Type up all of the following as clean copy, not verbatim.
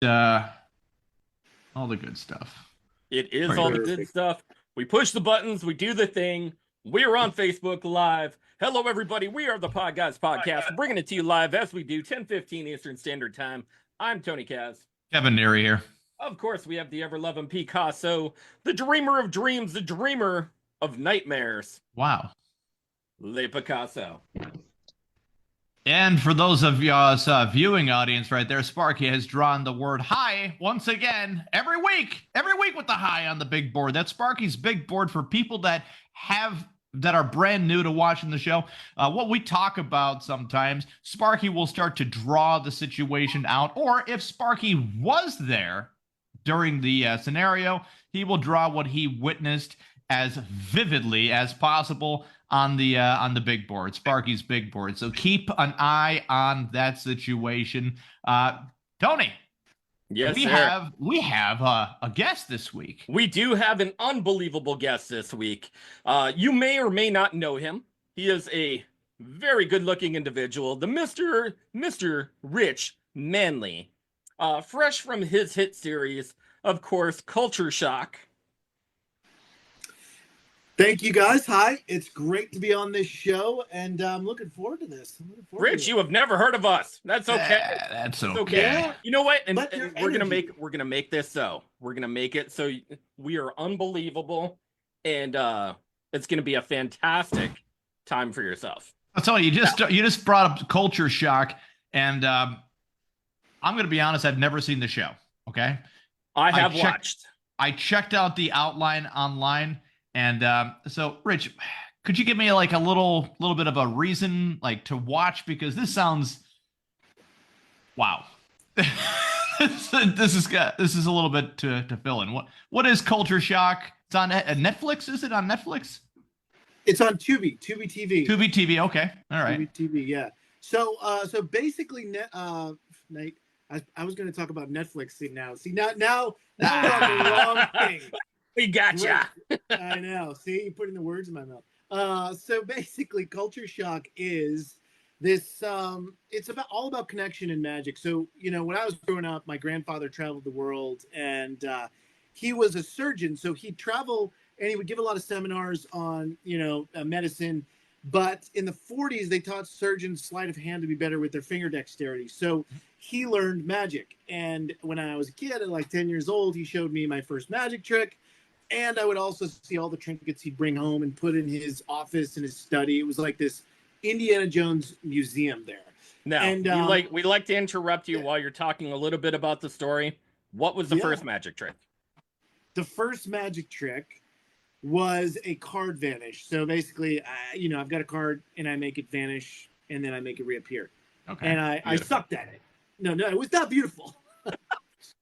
Uh, all the good stuff. It is Very all the good. good Perfect. stuff. We push the buttons, we do the thing. We're on Facebook Live. Hello, everybody. We are the Podguyz podcast, bringing it to you live as we do 10:15 Eastern Standard Time. I'm Tony Kaz. Kevin Neary here. Of course, we have the ever-loving Picasso, the dreamer of dreams, the dreamer of nightmares, Wow. Le Picasso. And for those of y'all's viewing audience right there, Sparky has drawn the word high once again every week with the high on the big board. That's Sparky's big board for people that are brand new to watching the show. What we talk about sometimes, Sparky will start to draw the situation out, or if Sparky was there during the scenario, he will draw what he witnessed as vividly as possible on the big board, Sparky's big board. So keep an eye on that situation. Tony, Yes, we have a guest this week. We do have an unbelievable guest this week. You may or may not know him. He is a very good-looking individual, the Mr. Rich Manley. Fresh from his hit series, of course, Culture Shock. Thank you, guys. Hi. It's great to be on this show, and I'm looking forward to this. Rich, you have never heard of us. That's okay. That's It's okay. You know what? And your we're gonna energy. make this so. We're gonna make it so we are unbelievable, and it's gonna be a fantastic time for yourself. I'll tell you, you just brought up Culture Shock, and I'm going to be honest, I've never seen the show. Okay, I have watched. I checked out the outline online, and so Rich, could you give me like a little bit of a reason like to watch, because this sounds wow. This is a little bit to fill in. What is Culture Shock? It's on Netflix. Is it on Netflix? It's on Tubi TV. Tubi TV. Okay, all right. Tubi TV, yeah. So basically, Nate, I was going to talk about Netflix now. See, now we're on the wrong thing. We gotcha. I know. See, you're putting the words in my mouth. So basically, Culture Shock is this. It's all about connection and magic. So when I was growing up, my grandfather traveled the world, and he was a surgeon. So he'd travel and he would give a lot of seminars on medicine. But in the 40s, they taught surgeons sleight of hand to be better with their finger dexterity. So he learned magic. And when I was a kid at like 10 years old, he showed me my first magic trick. And I would also see all the trinkets he'd bring home and put in his office and his study. It was like this Indiana Jones museum there. Now, and we like to interrupt you while you're talking a little bit about the story. What was the first magic trick? The first magic trick was a card vanish. So basically, I've got a card and I make it vanish and then I make it reappear. Okay. And I sucked at it. No, it was not beautiful.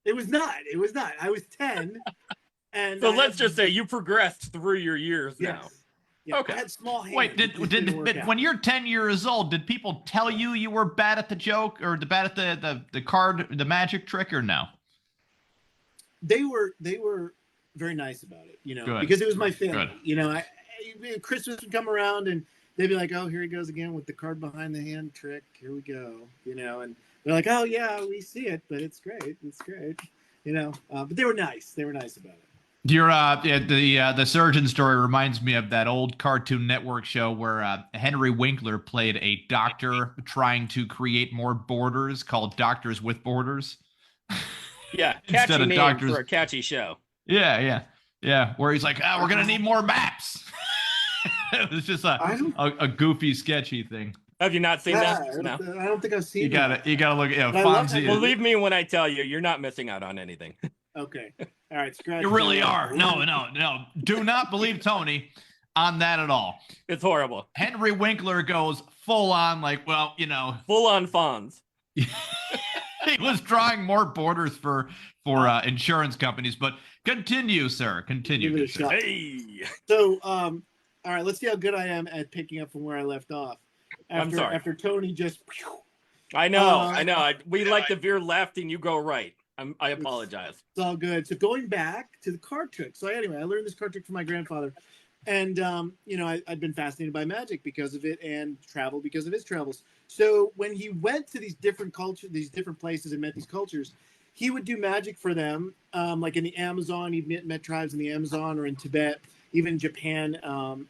It was not. I was 10. And so let's just say you progressed through your years now. Yeah, okay. I had small hands. Wait, when you're 10 years old, did people tell you were bad at the joke or bad at the card, the magic trick, or no? They were very nice about it, Good. because it was my family. Good. Christmas would come around and they'd be like, "Oh, here he goes again with the card behind the hand trick. Here we go," and they're like, "Oh yeah, we see it, but it's great, But they were nice. They were nice about it. Your the surgeon story reminds me of that old Cartoon Network show where Henry Winkler played a doctor trying to create more borders called Doctors with Borders. Yeah, catchy name doctors for a catchy show. Yeah. Where he's like, we're gonna need more maps. It was just a goofy, sketchy thing. Have you not seen that? No. I don't think I've seen it. You gotta look at Fonzie. Believe me when I tell you, you're not missing out on anything. Okay. All right. Scratch. You really are. No. Do not believe Tony on that at all. It's horrible. Henry Winkler goes full on, full on Fonz. He was drawing more borders for insurance companies, but continue, sir. Continue. Hey. So, all right, let's see how good I am at picking up from where I left off. I'm sorry. After Tony just. I know. We like to veer left and you go right. I apologize. It's all good. So going back to the card trick. So anyway, I learned this card trick from my grandfather. And, I'd been fascinated by magic because of it and travel because of his travels. So when he went to these different cultures, these different places and met these cultures, he would do magic for them, like in the Amazon. He met tribes in the Amazon or in Tibet, even in Japan.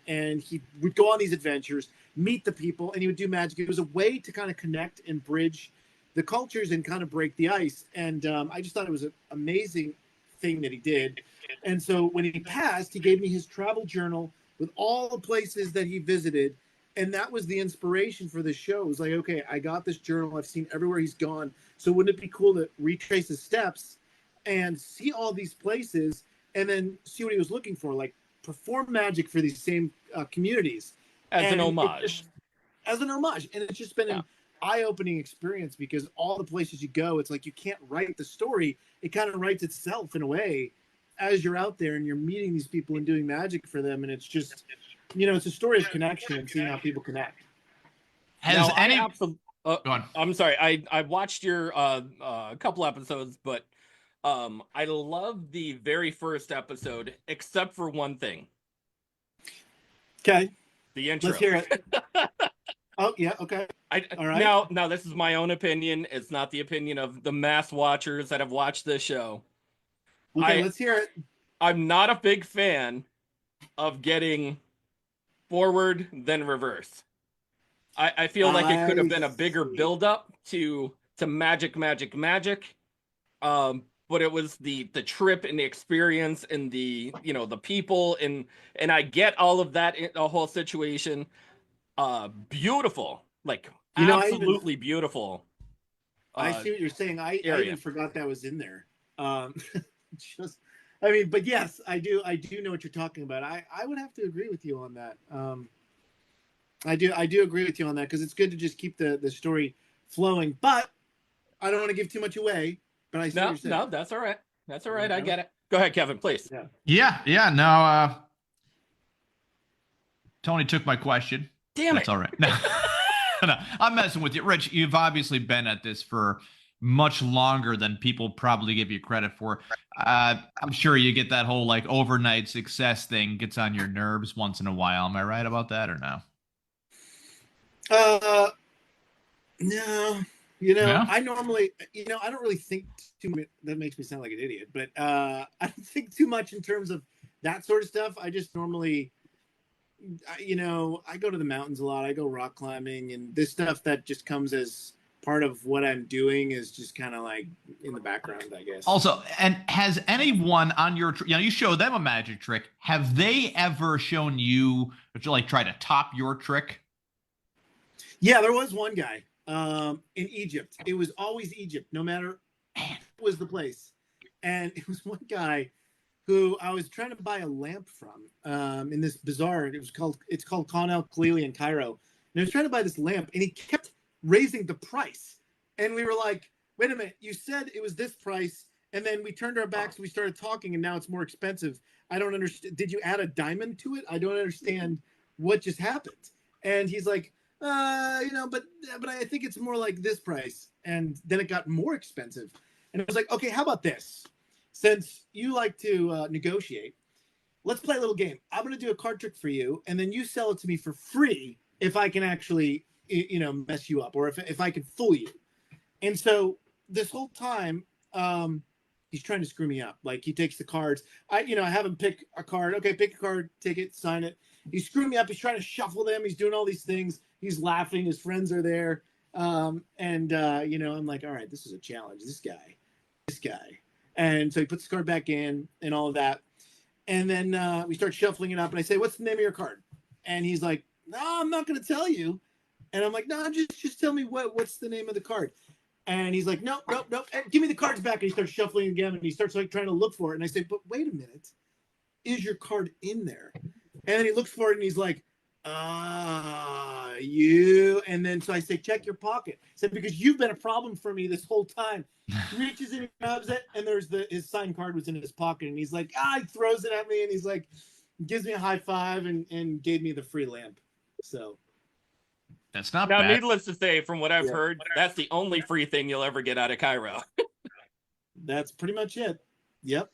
And he would go on these adventures, meet the people, and he would do magic. It was a way to kind of connect and bridge the cultures and kind of break the ice. And I just thought it was an amazing thing that he did. And so when he passed, he gave me his travel journal with all the places that he visited. And that was the inspiration for the show. It was like, okay, I got this journal. I've seen everywhere he's gone. So wouldn't it be cool to retrace his steps and see all these places and then see what he was looking for, like perform magic for these same communities. As an homage. As an homage. And it's just been an eye-opening experience because all the places you go, it's like you can't write the story. It kind of writes itself in a way as you're out there and you're meeting these people and doing magic for them. And it's just, it's a story of connection and seeing how people connect. Has any... Go on. I'm sorry. I watched your couple episodes, but I love the very first episode, except for one thing. Okay. The intro. Let's hear it. Oh, yeah, okay. All right. Now, this is my own opinion. It's not the opinion of the mass watchers that have watched this show. Okay, let's hear it. I'm not a big fan of getting forward then reverse. I feel like it could have been a bigger build-up to magic. But it was the trip and the experience and the people and I get all of that in the whole situation. Beautiful, like absolutely beautiful. I see what you're saying. I even forgot that was in there. But yes, I do know what you're talking about. I would have to agree with you on that. I do agree with you on that because it's good to just keep the story flowing. But I don't want to give too much away. But I see what you're saying. No, that's all right. That's all right. I get it. Go ahead, Kevin, please. Yeah. No, Tony took my question. Damn it. That's all right. No, I'm messing with you, Rich. You've obviously been at this for much longer than people probably give you credit for. I'm sure you get that whole like overnight success thing gets on your nerves once in a while. Am I right about that or no? No. I normally, I don't really think too much. That makes me sound like an idiot, but I don't think too much in terms of that sort of stuff. I just normally, I go to the mountains a lot. I go rock climbing, and this stuff that just comes as part of what I'm doing is just kind of like in the background, I guess. Also, and has anyone on your, you show them a magic trick. Have they ever shown you, like, try to top your trick? Yeah, there was one guy in Egypt. It was always Egypt, no matter what was the place. And it was one guy who I was trying to buy a lamp from in this bazaar. It's called Khan El Khalili in Cairo. And I was trying to buy this lamp, and he kept raising the price. And we were like, wait a minute, you said it was this price, and then we turned our backs and we started talking, and now it's more expensive. I don't understand. Did you add a diamond to it? I don't understand what just happened. And he's like, but I think it's more like this price. And then it got more expensive. And I was like, okay, how about this? Since you like to negotiate, let's play a little game. I'm going to do a card trick for you, and then you sell it to me for free if I can actually, mess you up, or if I can fool you. And so this whole time, he's trying to screw me up. Like, he takes the cards. I have him pick a card. Okay, pick a card, take it, sign it. He's screwing me up. He's trying to shuffle them. He's doing all these things. He's laughing. His friends are there. I'm like, all right, this is a challenge. This guy. And so he puts the card back in and all of that. And then we start shuffling it up. And I say, what's the name of your card? And he's like, no, I'm not going to tell you. And I'm like, no, just tell me what's the name of the card. And he's like, no. Give me the cards back. And he starts shuffling again. And he starts like trying to look for it. And I say, but wait a minute. Is your card in there? And then he looks for it and he's like, you. And then so I say, check your pocket. I said, because you've been a problem for me this whole time. He reaches in, he grabs it, and there's his signed card was in his pocket. And he's like, he throws it at me, and he's like, gives me a high five and gave me the free lamp. So that's not now, bad. Needless to say, from what I've heard, that's the only free thing you'll ever get out of Cairo. That's pretty much it. Yep.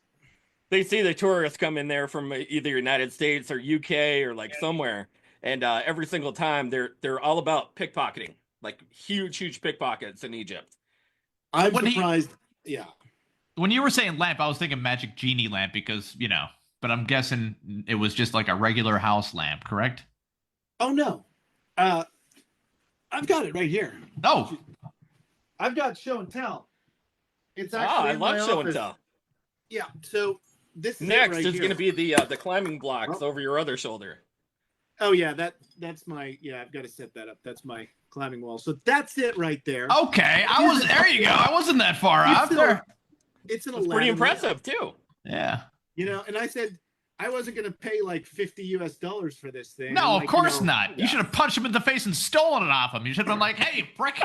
They see the tourists come in there from either United States or UK or like somewhere. And every single time they're all about pickpocketing, like huge pickpockets in Egypt. I'm surprised. Yeah. When you were saying lamp, I was thinking magic genie lamp because, but I'm guessing it was just like a regular house lamp, correct? Oh no, uh, I've got it right here. Oh, I've got show and tell. It's Ah, actually I in my love show and office. tell. Yeah. So this is it Next right is here. going to be the climbing blocks over your other shoulder. Oh yeah, that's my I've got to set that up. That's my climbing wall. So that's it right there. okay. There you go. I wasn't that far off there. It's an It's pretty impressive too. Yeah. And I said I wasn't going to pay like $50 for this thing. No, like, of course not. yeah. You should have punched him in the face and stolen it off him. You should have been like, "Hey, prick!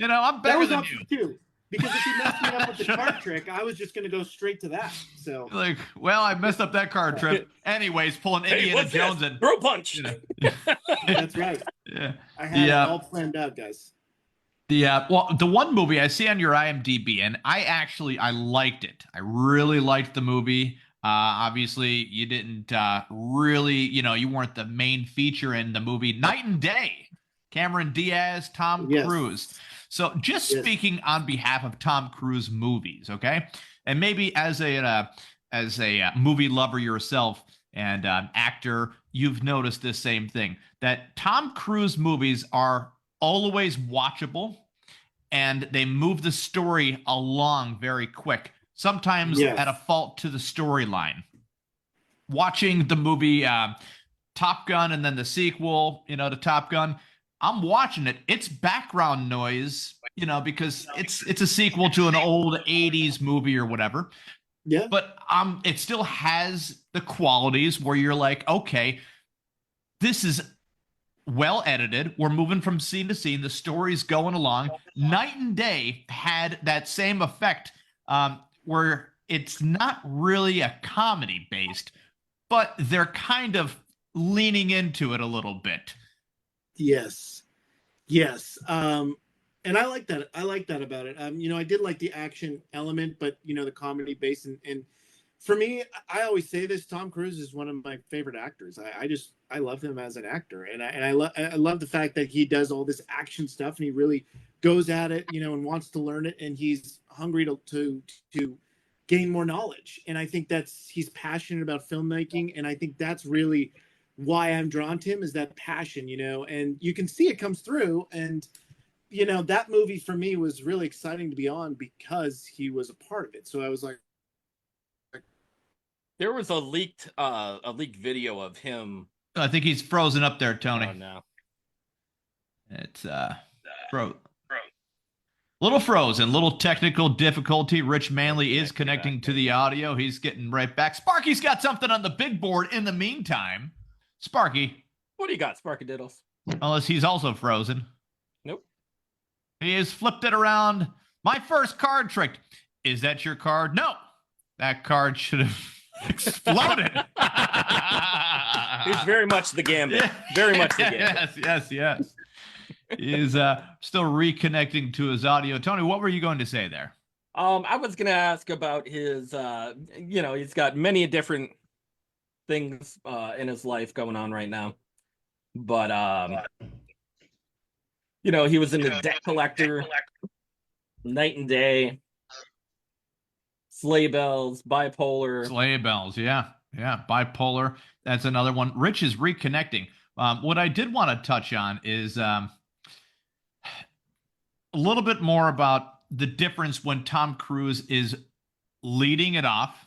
I'm that better was than option you." two. Because if you messed me up with the card trick, I was just going to go straight to that. So Like, well, I messed up that card trip. Anyways, pulling Indiana what's Jones this? in. Throw punch. that's right. Yeah. I had it all planned out, guys. Well, the one movie I see on your IMDb, and I liked it. I really liked the movie. Obviously, you didn't really, you weren't the main feature in the movie. Night and Day, Cameron Diaz, Tom Yes. Cruise. So, just speaking on behalf of Tom Cruise movies, okay, and maybe as a movie lover yourself and actor, you've noticed this same thing, that Tom Cruise movies are always watchable and they move the story along very quick, sometimes at a fault to the storyline. Watching the movie Top Gun and then the sequel, to Top Gun, I'm watching it. It's background noise, because it's a sequel to an old 80s movie or whatever. Yeah. But it still has the qualities where you're like, okay, this is well edited. We're moving from scene to scene. The story's going along. Night and Day had that same effect, where it's not really a comedy based, but they're kind of leaning into it a little bit. Yes. And I like that. I like that about it. I did like the action element, but the comedy base and for me, I always say this: Tom Cruise is one of my favorite actors. I love him as an actor, and I love the fact that he does all this action stuff and he really goes at it, and wants to learn it, and he's hungry to gain more knowledge. And I think he's passionate about filmmaking, and I think that's really why I'm drawn to him, is that passion, and you can see it comes through. And that movie for me was really exciting to be on because he was a part of it. So I was like, there was a leaked video of him. I think he's frozen up there, Tony. Oh no. It's little frozen, little technical difficulty. Rich Manley is connecting to the audio. He's getting right back. Sparky's got something on the big board in the meantime. Sparky. What do you got, Sparkadiddles? Unless he's also frozen. Nope. He has flipped it around. My first card trick. Is that your card? No. That card should have exploded. He's very much the gambit. Very much the gambit. Yes. He's still reconnecting to his audio. Tony, what were you going to say there? I was going to ask about his, he's got many different things in his life going on right now. But, he was in the Debt Collector, Night and Day, Sleigh Bells, Bipolar. Sleigh Bells, yeah. Bipolar. That's another one. Rich is reconnecting. What I did want to touch on is a little bit more about the difference when Tom Cruise is leading it off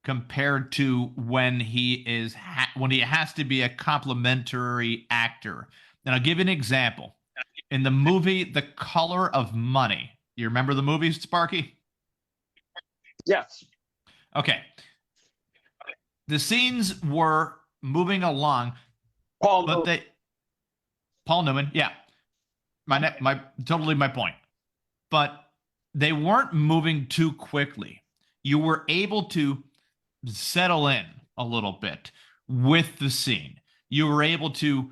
compared to when he has to be a complimentary actor. And I'll give you an example. In the movie The Color of Money, you remember the movie, Sparky? Yes. Okay. The scenes were moving along, Paul Newman, yeah. Totally my point. But they weren't moving too quickly. You were able to settle in a little bit with the scene. You were able to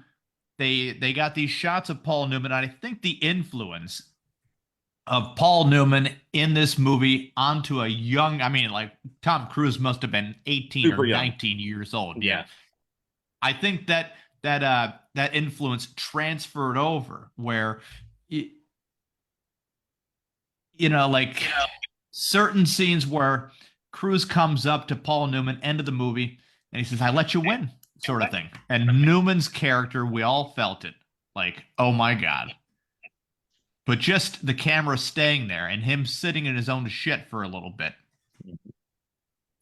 they got these shots of Paul Newman, and I think the influence of Paul Newman in this movie onto a young, Tom Cruise must have been 18 Super or young. 19 years old. Yeah. I think that influence transferred over where certain scenes where Cruise comes up to Paul Newman, end of the movie, and he says, "I let you win," sort of thing. And Newman's character, we all felt it. Like, oh my God. But just the camera staying there and him sitting in his own shit for a little bit.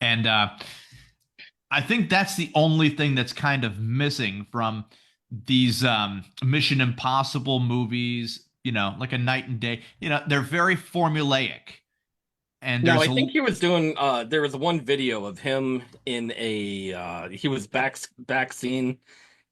And I think that's the only thing that's kind of missing from these Mission Impossible movies, like a Night and Day. They're very formulaic. And No, I think he was doing there was one video of him in he was back scene,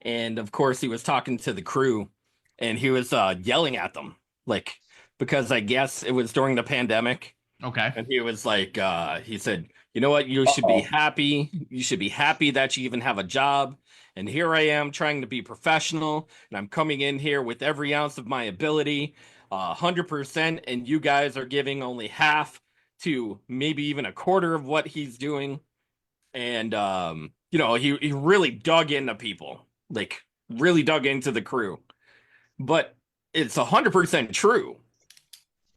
and of course he was talking to the crew, and he was yelling at them, like, because I guess it was during the pandemic. Okay. And he was like, he said, "You know what? You should be happy. You should be happy that you even have a job. And here I am trying to be professional, and I'm coming in here with every ounce of my ability, 100%, and you guys are giving only half to maybe even a quarter of what he's doing." And he really dug into people, like really dug into the crew. But it's 100% true.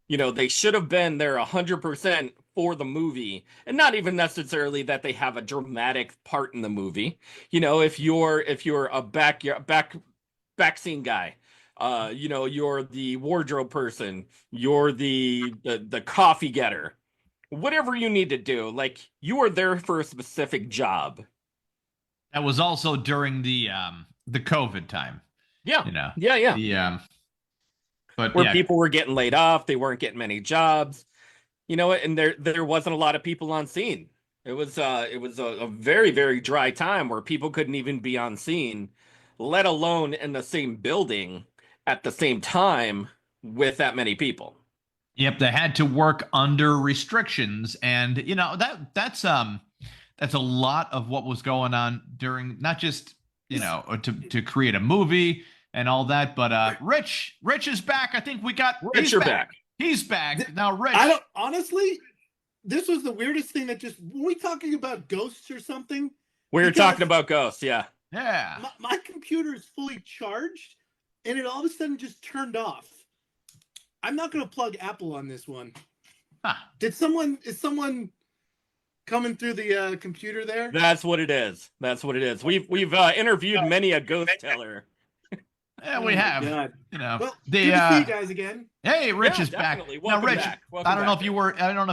They should have been there 100% for the movie, and not even necessarily that they have a dramatic part in the movie. If you're a back scene guy, you're the wardrobe person, you're the coffee getter, whatever you need to do, like, you are there for a specific job. That was also during the COVID time. Yeah. Yeah. But where people were getting laid off, they weren't getting many jobs, and there wasn't a lot of people on scene. It was a very, very dry time where people couldn't even be on scene, let alone in the same building at the same time with that many people. Yep, they had to work under restrictions, and that's a lot of what was going on during, not just to create a movie and all that, but Rich is back. I think we got Rich. You're back. He's back now. Rich, honestly, this was the weirdest thing. That were we talking about ghosts or something? We were talking about ghosts. Yeah. My computer is fully charged, and it all of a sudden just turned off. I'm not going to plug Apple on this one. Huh. Is someone coming through the computer there? That's what it is. We've interviewed many a ghost teller. Yeah, we have. God. Well, good to see you guys again. Hey, Rich is back. Welcome now, Rich, back. I don't know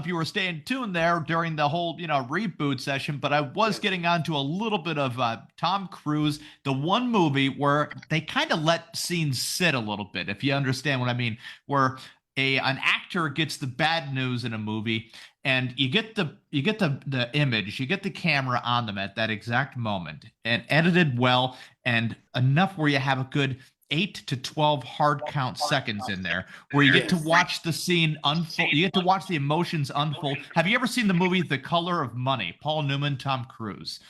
if you were staying tuned there during the whole reboot session, but I was getting onto a little bit of Tom Cruise, the one movie where they kind of let scenes sit a little bit, if you understand what I mean, where an actor gets the bad news in a movie, and you get the image, you get the camera on them at that exact moment, and edited well and enough where you have a good 8 to 12 hard count seconds in there where you get to watch the scene unfold. You get to watch the emotions unfold. Have you ever seen the movie The Color of Money? Paul Newman, Tom Cruise,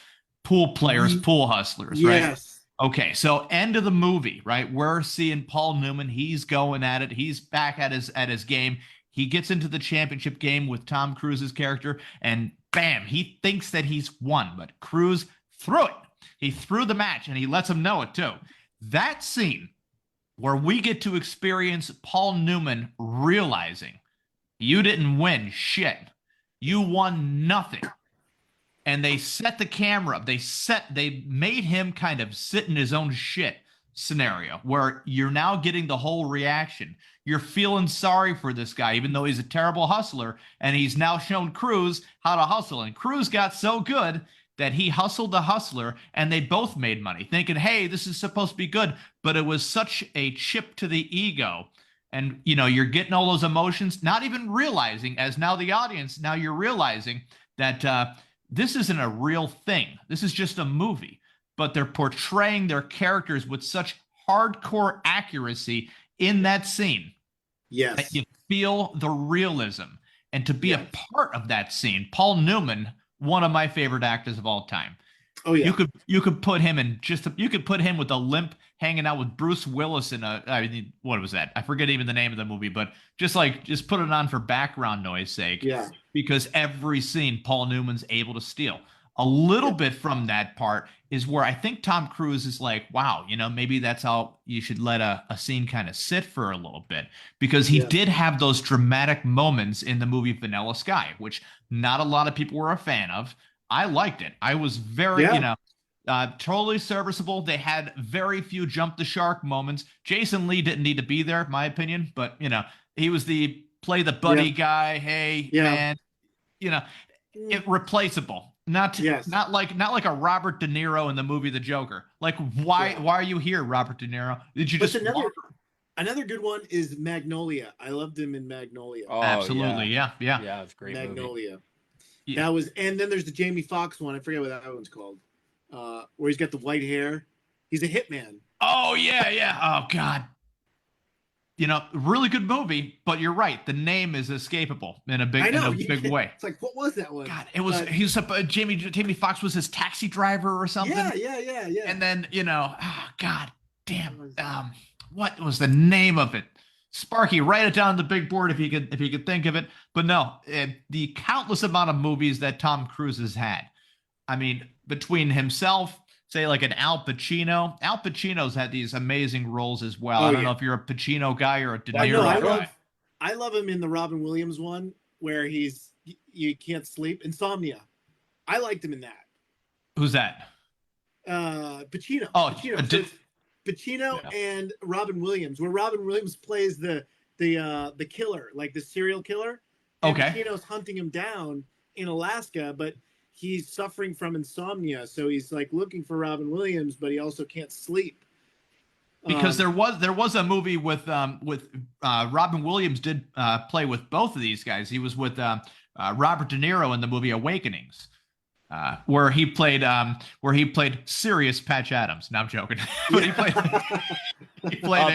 pool players, pool hustlers, right? Yes. Okay, so end of the movie, right? We're seeing Paul Newman. He's going at it. He's back at his game. He gets into the championship game with Tom Cruise's character, and bam, he thinks that he's won, but Cruise threw it. He threw the match, and he lets him know it too. That scene where we get to experience Paul Newman realizing you didn't win shit. You won nothing. And they set the camera up. They made him kind of sit in his own shit scenario where you're now getting the whole reaction. You're feeling sorry for this guy, even though he's a terrible hustler. And he's now shown Cruise how to hustle. And Cruise got so good that he hustled the hustler, and they both made money, thinking, hey, this is supposed to be good. But it was such a chip to the ego. And, you're getting all those emotions, not even realizing, as now the audience, now you're realizing that this isn't a real thing. This is just a movie. But they're portraying their characters with such hardcore accuracy in that scene. Yes. That you feel the realism. And to be a part of that scene, Paul Newman, one of my favorite actors of all time. Oh yeah. You could put him in you could put him with a limp hanging out with Bruce Willis in what was that? I forget even the name of the movie, but just put it on for background noise sake. Yeah. Because every scene Paul Newman's able to steal. a little bit from that part is where I think Tom Cruise is like, wow, maybe that's how you should let a scene kind of sit for a little bit, because he did have those dramatic moments in the movie Vanilla Sky, which not a lot of people were a fan of. I liked it. I was very, totally serviceable. They had very few jump the shark moments. Jason Lee didn't need to be there, in my opinion, but he was the play the buddy guy. Hey, man, replaceable. Not like a Robert De Niro in the movie The Joker. Like, why are you here, Robert De Niro? Did you just another good one is Magnolia. I loved him in Magnolia. Oh, absolutely, yeah, it's a great Magnolia. movie. Yeah. That was, and then there's the Jamie Foxx one. I forget what that one's called. Where he's got the white hair. He's a hitman. Oh yeah. Oh God. Really good movie, but you're right. The name is escapable in a big way. It's like, what was that one? God, it was. He was Jamie Foxx was his taxi driver or something. Yeah. And then God damn. What was the name of it? Sparky, write it down on the big board if you could think of it. But no, the countless amount of movies that Tom Cruise has had. I mean, between himself, say like an Al Pacino. Al Pacino's had these amazing roles as well. I don't know if you're a Pacino guy or a De Niro guy. I love him in the Robin Williams one where you can't sleep. Insomnia. I liked him in that. Who's that? Pacino. Oh, Pacino. Pacino and Robin Williams, where Robin Williams plays the killer, like the serial killer. And Pacino's hunting him down in Alaska, but he's suffering from insomnia, so he's like looking for Robin Williams, but he also can't sleep. Because there was a movie with Robin Williams did play with both of these guys. He was with Robert De Niro in the movie Awakenings, where he played serious Patch Adams. No, I'm joking. But he played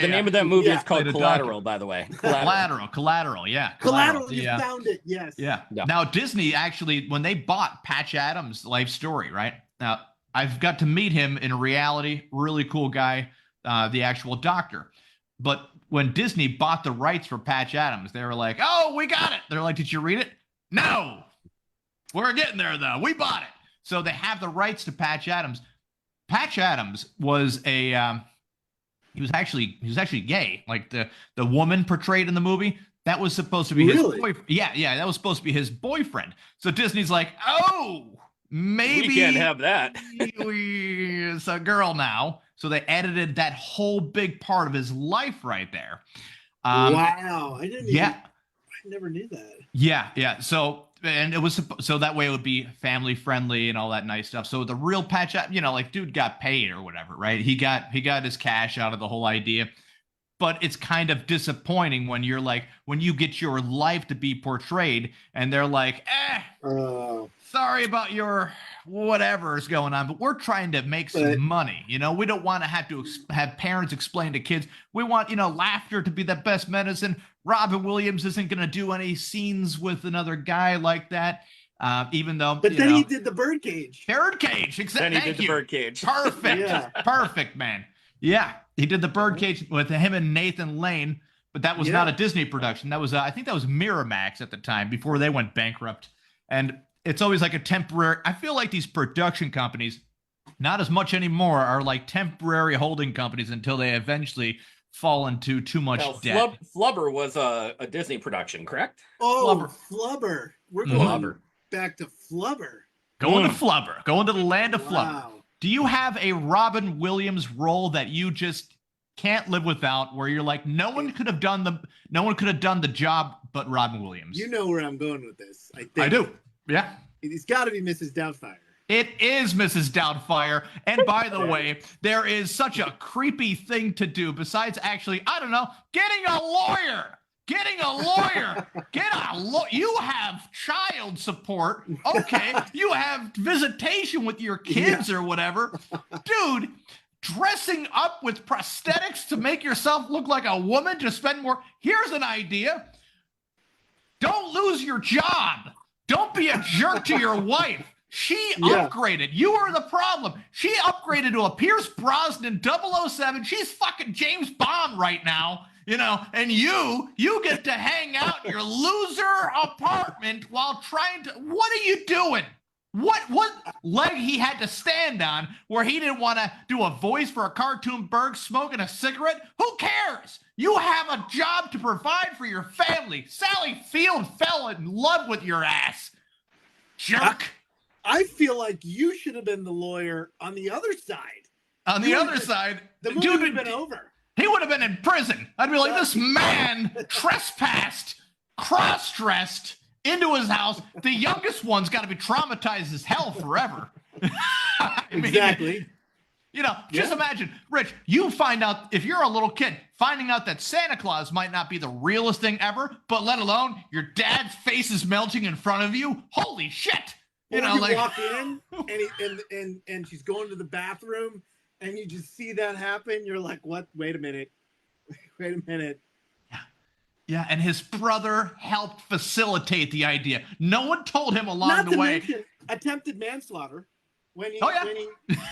the name of that movie is called Collateral, by the way. Collateral, yeah. Collateral, you found it, yes. Yeah. Now, Disney actually, when they bought Patch Adams' life story, right? Now, I've got to meet him in reality. Really cool guy, the actual doctor. But when Disney bought the rights for Patch Adams, they were like, oh, we got it. They're like, did you read it? No. We're getting there, though. We bought it. So they have the rights to Patch Adams. Patch Adams was he was actually gay. Like the woman portrayed in the movie, that was supposed to be his boyfriend. Yeah, that was supposed to be his boyfriend. So Disney's like, oh, maybe we can't have that. It's a girl now. So they edited that whole big part of his life right there. Wow, I never knew that. Yeah. So. And it was so that way it would be family friendly and all that nice stuff. So the real Patch, like dude got paid or whatever, right? He got his cash out of the whole idea. But it's kind of disappointing when you get your life to be portrayed and they're like, sorry about your whatever is going on, but we're trying to make some money. We don't want to have to have parents explain to kids. We want, laughter to be the best medicine. Robin Williams isn't going to do any scenes with another guy like that, even though. But then he did the Birdcage. Birdcage, exactly. Then he did the Birdcage. Perfect, perfect, man. Yeah, he did the Birdcage with him and Nathan Lane, but that was not a Disney production. That was, I think, that was Miramax at the time before they went bankrupt. And it's always like a temporary. I feel like these production companies, not as much anymore, are like temporary holding companies until they eventually fall into too much debt. Flubber was a Disney production, correct? Oh, Flubber. We're going back to Flubber. Going to Flubber. Going to the land of Flubber. Wow. Do you have a Robin Williams role that you just can't live without, where you're like, no one could have done the job but Robin Williams? You know where I'm going with this. I think. I do. Yeah. It's got to be Mrs. Doubtfire. It is Mrs. Doubtfire. And by the way, there is such a creepy thing to do besides actually, I don't know, getting a lawyer. You have child support. Okay. You have visitation with your kids or whatever. Dude, dressing up with prosthetics to make yourself look like a woman to spend more. Here's an idea. Don't lose your job. Don't be a jerk to your wife. She upgraded. You are the problem. She upgraded to a Pierce Brosnan 007. She's fucking James Bond right now, and you get to hang out in your loser apartment while what are you doing? What leg he had to stand on where he didn't want to do a voice for a cartoon bird smoking a cigarette? Who cares? You have a job to provide for your family. Sally Field fell in love with your ass. Jerk. I feel like you should have been the lawyer on the other side. On the other side, the movie would have been over. He would have been in prison. I'd be like, this man trespassed, cross-dressed into his house. The youngest one's got to be traumatized as hell forever. Exactly. You know, just imagine, Rich, you find out, if you're a little kid, finding out that Santa Claus might not be the realest thing ever, but let alone your dad's face is melting in front of you. Holy shit. You know, like, walk in and she's going to the bathroom and you just see that happen. You're like, what? Wait a minute. Wait a minute. Yeah, and his brother helped facilitate the idea. No one told him along the way. Mention attempted manslaughter. When he,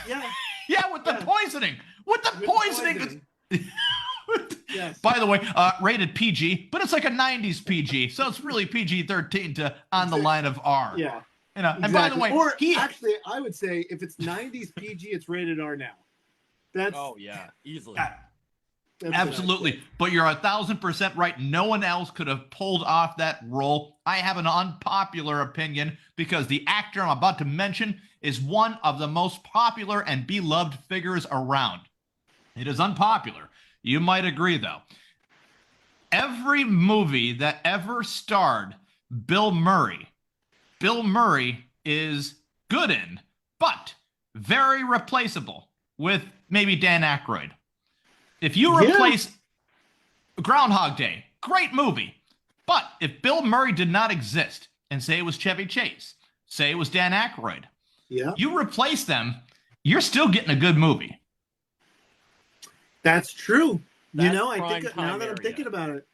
yeah, with the poisoning. With the poisoning. Yes. By the way, rated PG, but it's like a 90s PG, so it's really PG-13 to on the line of R. Yeah. You know, and by the way, actually, I would say if it's 90s PG, it's rated R now. That's easily. Absolutely. But you're 1,000% right. No one else could have pulled off that role. I have an unpopular opinion because the actor I'm about to mention is one of the most popular and beloved figures around. It is unpopular. You might agree, though. Every movie that ever starred Bill Murray is good in, but very replaceable with maybe Dan Aykroyd. If you replace Groundhog Day, great movie. But if Bill Murray did not exist, and say it was Chevy Chase, say it was Dan Aykroyd, you replace them, you're still getting a good movie. That's true. That's I think now that I'm thinking about it,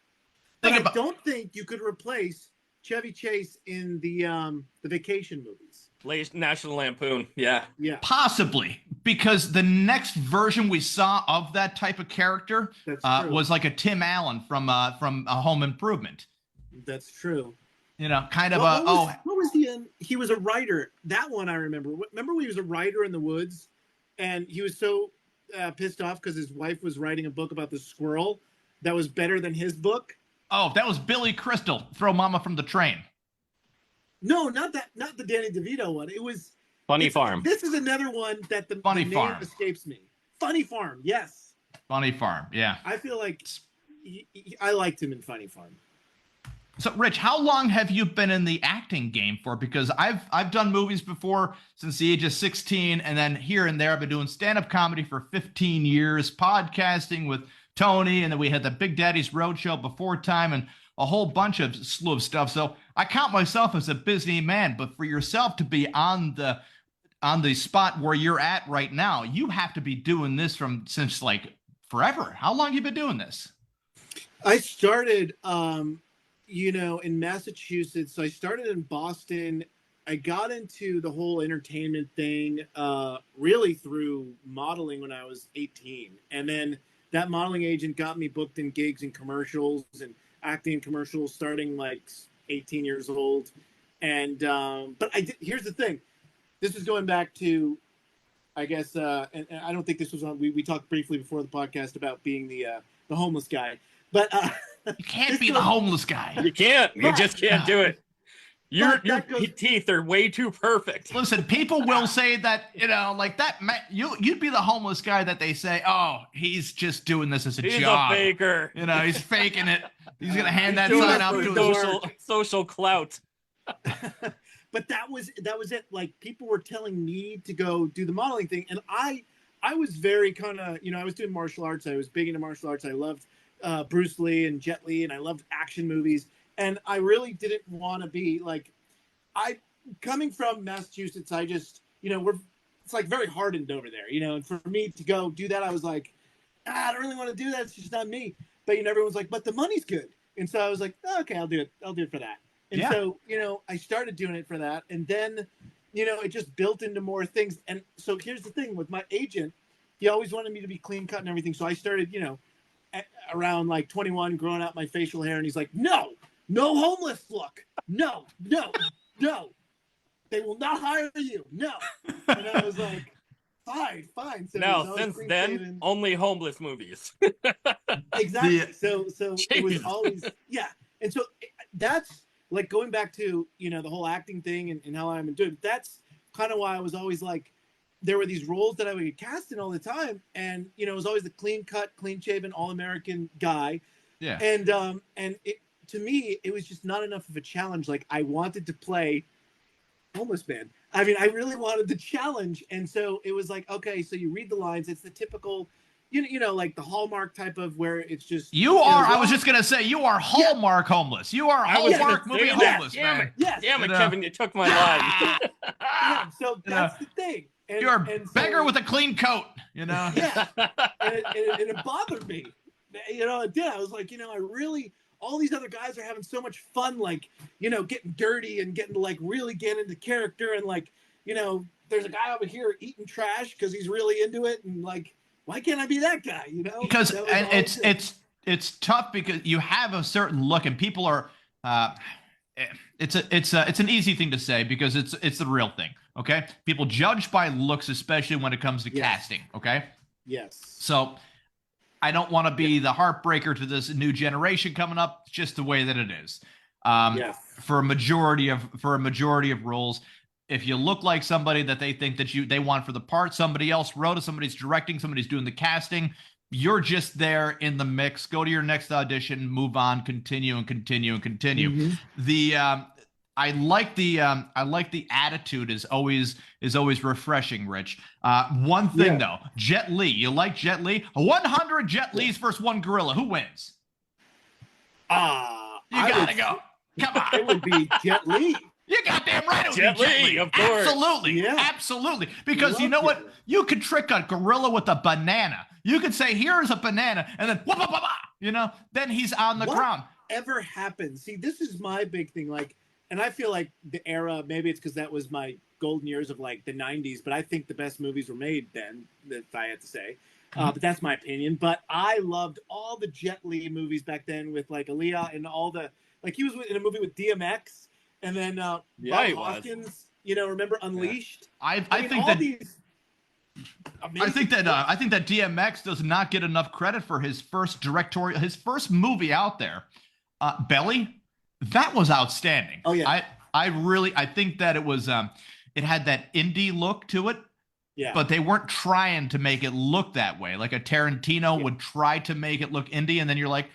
but I don't think you could replace Chevy Chase in the vacation movies. National Lampoon, yeah. Possibly, because the next version we saw of that type of character was like a Tim Allen from a Home Improvement. That's true. You know, kind of what was he? He was a writer. That one I remember. Remember when he was a writer in the woods, and he was so pissed off because his wife was writing a book about the squirrel that was better than his book. Oh, that was Billy Crystal. Throw Mama from the Train. No, not that. Not the Danny DeVito one. It was Funny Farm. This is another one that the name escapes me. Funny Farm. Yes. Funny Farm. Yeah. I feel like I liked him in Funny Farm. So, Rich, how long have you been in the acting game for? Because I've done movies before since the age of 16, and then here and there I've been doing stand-up comedy for 15 years, podcasting with Tony, and then we had the Big Daddy's Roadshow before time, and a whole bunch of slew of stuff. So I count myself as a busy man, but for yourself to be on the spot where you're at right now, you have to be doing this since like forever. How long have you been doing this? I started, in Massachusetts. So I started in Boston. I got into the whole entertainment thing really through modeling when I was 18. And then that modeling agent got me booked in gigs and commercials and acting in commercials starting like 18 years old. And but here's the thing. This is going back to, I guess, and I don't think this was on. We talked briefly before the podcast about being the homeless guy. But you can't be the homeless guy. You can't. You just can't do it. Your teeth are way too perfect. Listen, people will say that, like that. You'd be the homeless guy that they say, oh, he's just doing this as a job. He's a faker. He's faking it. He's going to hand that sign out to his social clout. But that was it. Like, people were telling me to go do the modeling thing. And I was very kind of, I was doing martial arts. I was big into martial arts. I loved Bruce Lee and Jet Li, and I loved action movies. And I really didn't want to be like, coming from Massachusetts, I just, it's like very hardened over there, and for me to go do that, I was like, I don't really want to do that. It's just not me. But, everyone's like, but the money's good. And so I was like, oh, okay, I'll do it. I'll do it for that. And so, I started doing it for that. And then, it just built into more things. And so here's the thing with my agent, he always wanted me to be clean cut and everything. So I started, around like 21, growing out my facial hair. And he's like, no homeless look. No. they will not hire you. No. And I was like, fine. So no, since then, only homeless movies. Exactly. So it was Jesus. always, yeah. And so that's like going back to, the whole acting thing and how I'm doing. That's kind of why I was always like, there were these roles that I would get cast in all the time. And, it was always the clean cut, clean shaven, all American guy. Yeah. And it, to me, it was just not enough of a challenge. Like I wanted to play homeless man. I mean, I really wanted the challenge. And so it was like, okay, so you read the lines. It's the typical, like the Hallmark type of where it's just. I was just going to say, you are Hallmark homeless. You are Hallmark movie homeless, man. Yes. Damn it, Kevin, you took my line. Yeah, so that's the thing. And, you're a beggar with a clean coat, Yeah. and it bothered me. It did. I was like, I really, all these other guys are having so much fun, like, getting dirty and getting to like really get into character. And like, there's a guy over here eating trash because he's really into it. And like, why can't I be that guy? Because and it's tough because you have a certain look and people are, it's an easy thing to say because it's the real thing. Okay. People judge by looks, especially when it comes to casting. Okay. Yes. So I don't want to be the heartbreaker to this new generation coming up. It's just the way that it is. For a majority of roles, if you look like somebody that they think that they want for the part, somebody else wrote it, somebody's directing, somebody's doing the casting, you're just there in the mix. Go to your next audition, move on, continue. Mm-hmm. I like the attitude is always refreshing, Rich. One thing though, Jet Li. You like Jet Li? 100 Jet Li's versus one gorilla. Who wins? You gotta go. Come on. It would be Jet Li. You goddamn right. Jet Li, of course. Absolutely. Yeah. Absolutely. Because you know what? You could trick a gorilla with a banana. You could say, here's a banana, and then wah, wah, wah, wah, then he's on the ground. Whatever happens? See, this is my big thing. Like, and I feel like the era, maybe it's because that was my golden years of like the 90s, but I think the best movies were made then, if I had to say. But that's my opinion. But I loved all the Jet Li movies back then with like Aaliyah and all the, like he was in a movie with DMX and then Bob Hoskins, remember Unleashed? I think that DMX does not get enough credit for his first movie out there. Belly. That was outstanding. Oh yeah. I think that it was it had that indie look to it. Yeah. But they weren't trying to make it look that way. Like a Tarantino would try to make it look indie, and then you're like,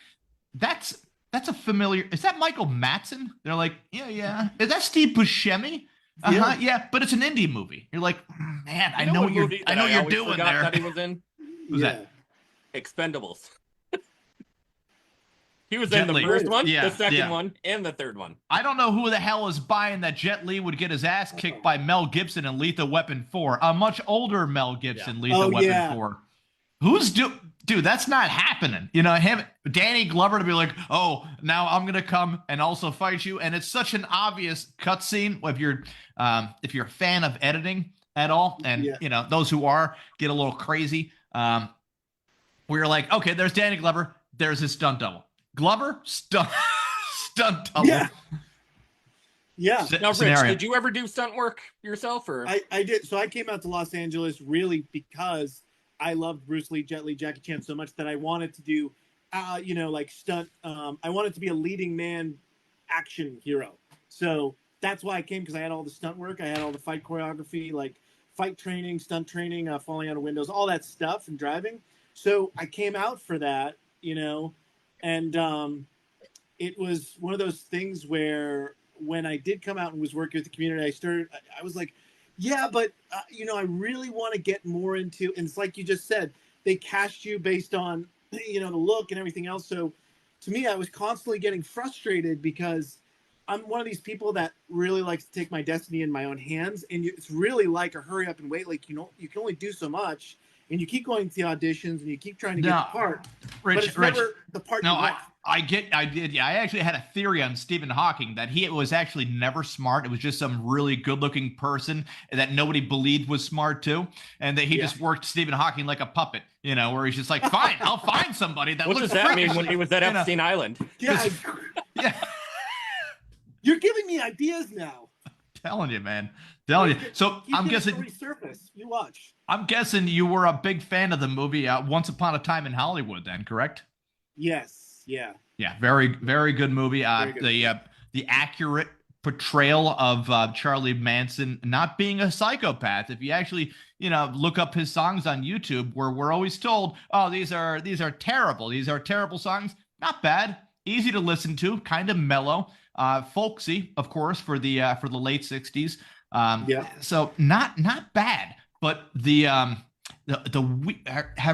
that's a familiar. Is that Michael Madsen? They're like, yeah. Is that Steve Buscemi? Yeah, but it's an indie movie. You're like, man, I know what you're doing there. That he was in. Who's that? Expendables. He was in the first one, the second one, and the third one. I don't know who the hell is buying that Jet Li would get his ass kicked by Mel Gibson in Lethal Weapon 4. A much older Mel Gibson, Lethal Weapon 4. Dude, that's not happening. Danny Glover to be like, oh, now I'm going to come and also fight you. And it's such an obvious cutscene if you're a fan of editing at all. And, those who are get a little crazy. We're like, okay, there's Danny Glover. There's his stunt double. Glover, stunt double. Yeah. Now, Rich, did you ever do stunt work yourself? Or I did. So I came out to Los Angeles really because I loved Bruce Lee, Jet Li, Jackie Chan so much that I wanted to do, like stunt. I wanted to be a leading man action hero. So that's why I came, because I had all the stunt work. I had all the fight choreography, like fight training, stunt training, falling out of windows, all that stuff and driving. So I came out for that, and it was one of those things where when I did come out and was working with the community, I was like, yeah, but, I really want to get more into, and it's like you just said, they cast you based on, the look and everything else. So to me, I was constantly getting frustrated because I'm one of these people that really likes to take my destiny in my own hands. And it's really like a hurry up and wait. Like, you can only do so much. And you keep going to the auditions and you keep trying to get the part. But it's never the part you want. I did. Yeah, I actually had a theory on Stephen Hawking that he was actually never smart. It was just some really good-looking person that nobody believed was smart too, and that he just worked Stephen Hawking like a puppet. Where he's just like, fine, I'll find somebody that. What looks does that mean when he was at Epstein Island? Yeah. You're giving me ideas now. Telling you, man. Telling you. So He's I'm gonna guessing. resurface. You watch. I'm guessing you were a big fan of the movie Once Upon a Time in Hollywood, then, correct? Yes. Yeah. Yeah, very, very good movie. Very good. The accurate portrayal of Charlie Manson not being a psychopath. If you actually, look up his songs on YouTube, where we're always told, "Oh, these are terrible. These are terrible songs." Not bad, easy to listen to, kind of mellow, folksy, of course, for the late '60s. Yeah. So not bad, but are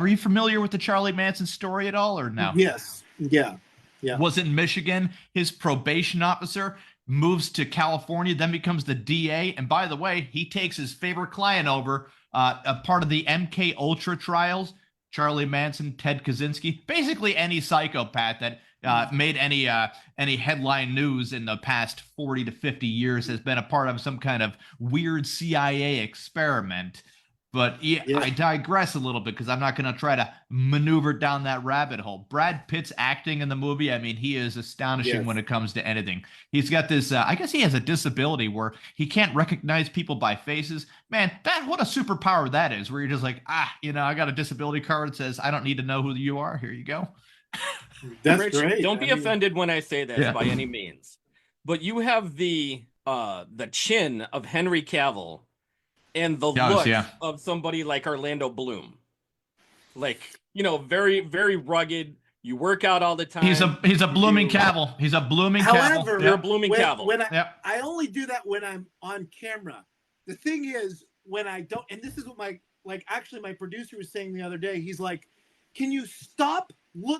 you familiar with the Charlie Manson story at all, or no? Yes. Yeah. Yeah. Was in Michigan. His probation officer moves to California, then becomes the DA. And by the way, he takes his favorite client over, a part of the MK Ultra trials. Charlie Manson, Ted Kaczynski, basically any psychopath that made any headline news in the past 40 to 50 years has been a part of some kind of weird CIA experiment. But yeah, I digress a little bit because I'm not going to try to maneuver down that rabbit hole. Brad Pitt's acting in the movie, I mean, he is astonishing when it comes to anything. He's got this, I guess he has a disability where he can't recognize people by faces. Man, what a superpower that is, where you're just like, I got a disability card that says I don't need to know who you are. Here you go. That's Rich, great. don't be offended when I say this by any means. But you have the chin of Henry Cavill and the look of somebody like Orlando Bloom. Like, very, very rugged. You work out all the time. He's a blooming Cavill. He's a blooming Cavill. You're a blooming Cavill. I only do that when I'm on camera. The thing is, when I don't, and this is what my producer was saying the other day, he's like, can you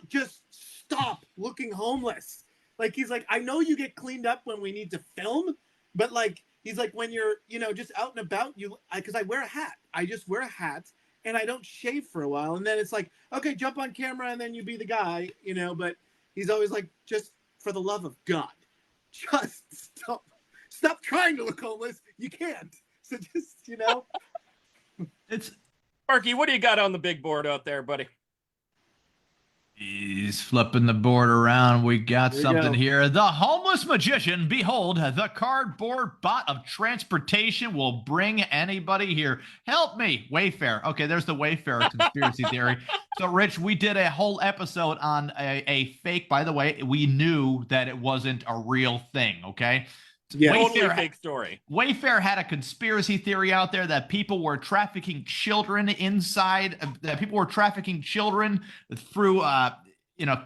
just stop looking homeless? Like, he's like, I know you get cleaned up when we need to film, but like, he's like, when you're, just out and about, because I wear a hat. I just wear a hat and I don't shave for a while. And then it's like, okay, jump on camera and then you be the guy, but he's always like, just for the love of God, just stop trying to look homeless. You can't. So just, It's Sparky, what do you got on the big board out there, buddy? He's flipping the board around. We got something here. The homeless magician, behold, the cardboard bot of transportation will bring anybody here. Help me, Wayfair. Okay, there's the Wayfair conspiracy theory. So, Rich, we did a whole episode on a fake. By the way, we knew that it wasn't a real thing, okay? Yeah, totally fake story. Wayfair had a conspiracy theory out there that people were trafficking children through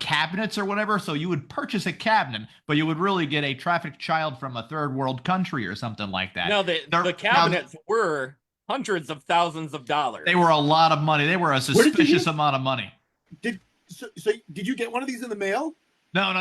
cabinets or whatever. So you would purchase a cabinet, but you would really get a trafficked child from a third world country or something like that. No, the cabinets were hundreds of thousands of dollars. They were a lot of money. They were a suspicious amount of money. Did you get one of these in the mail? No.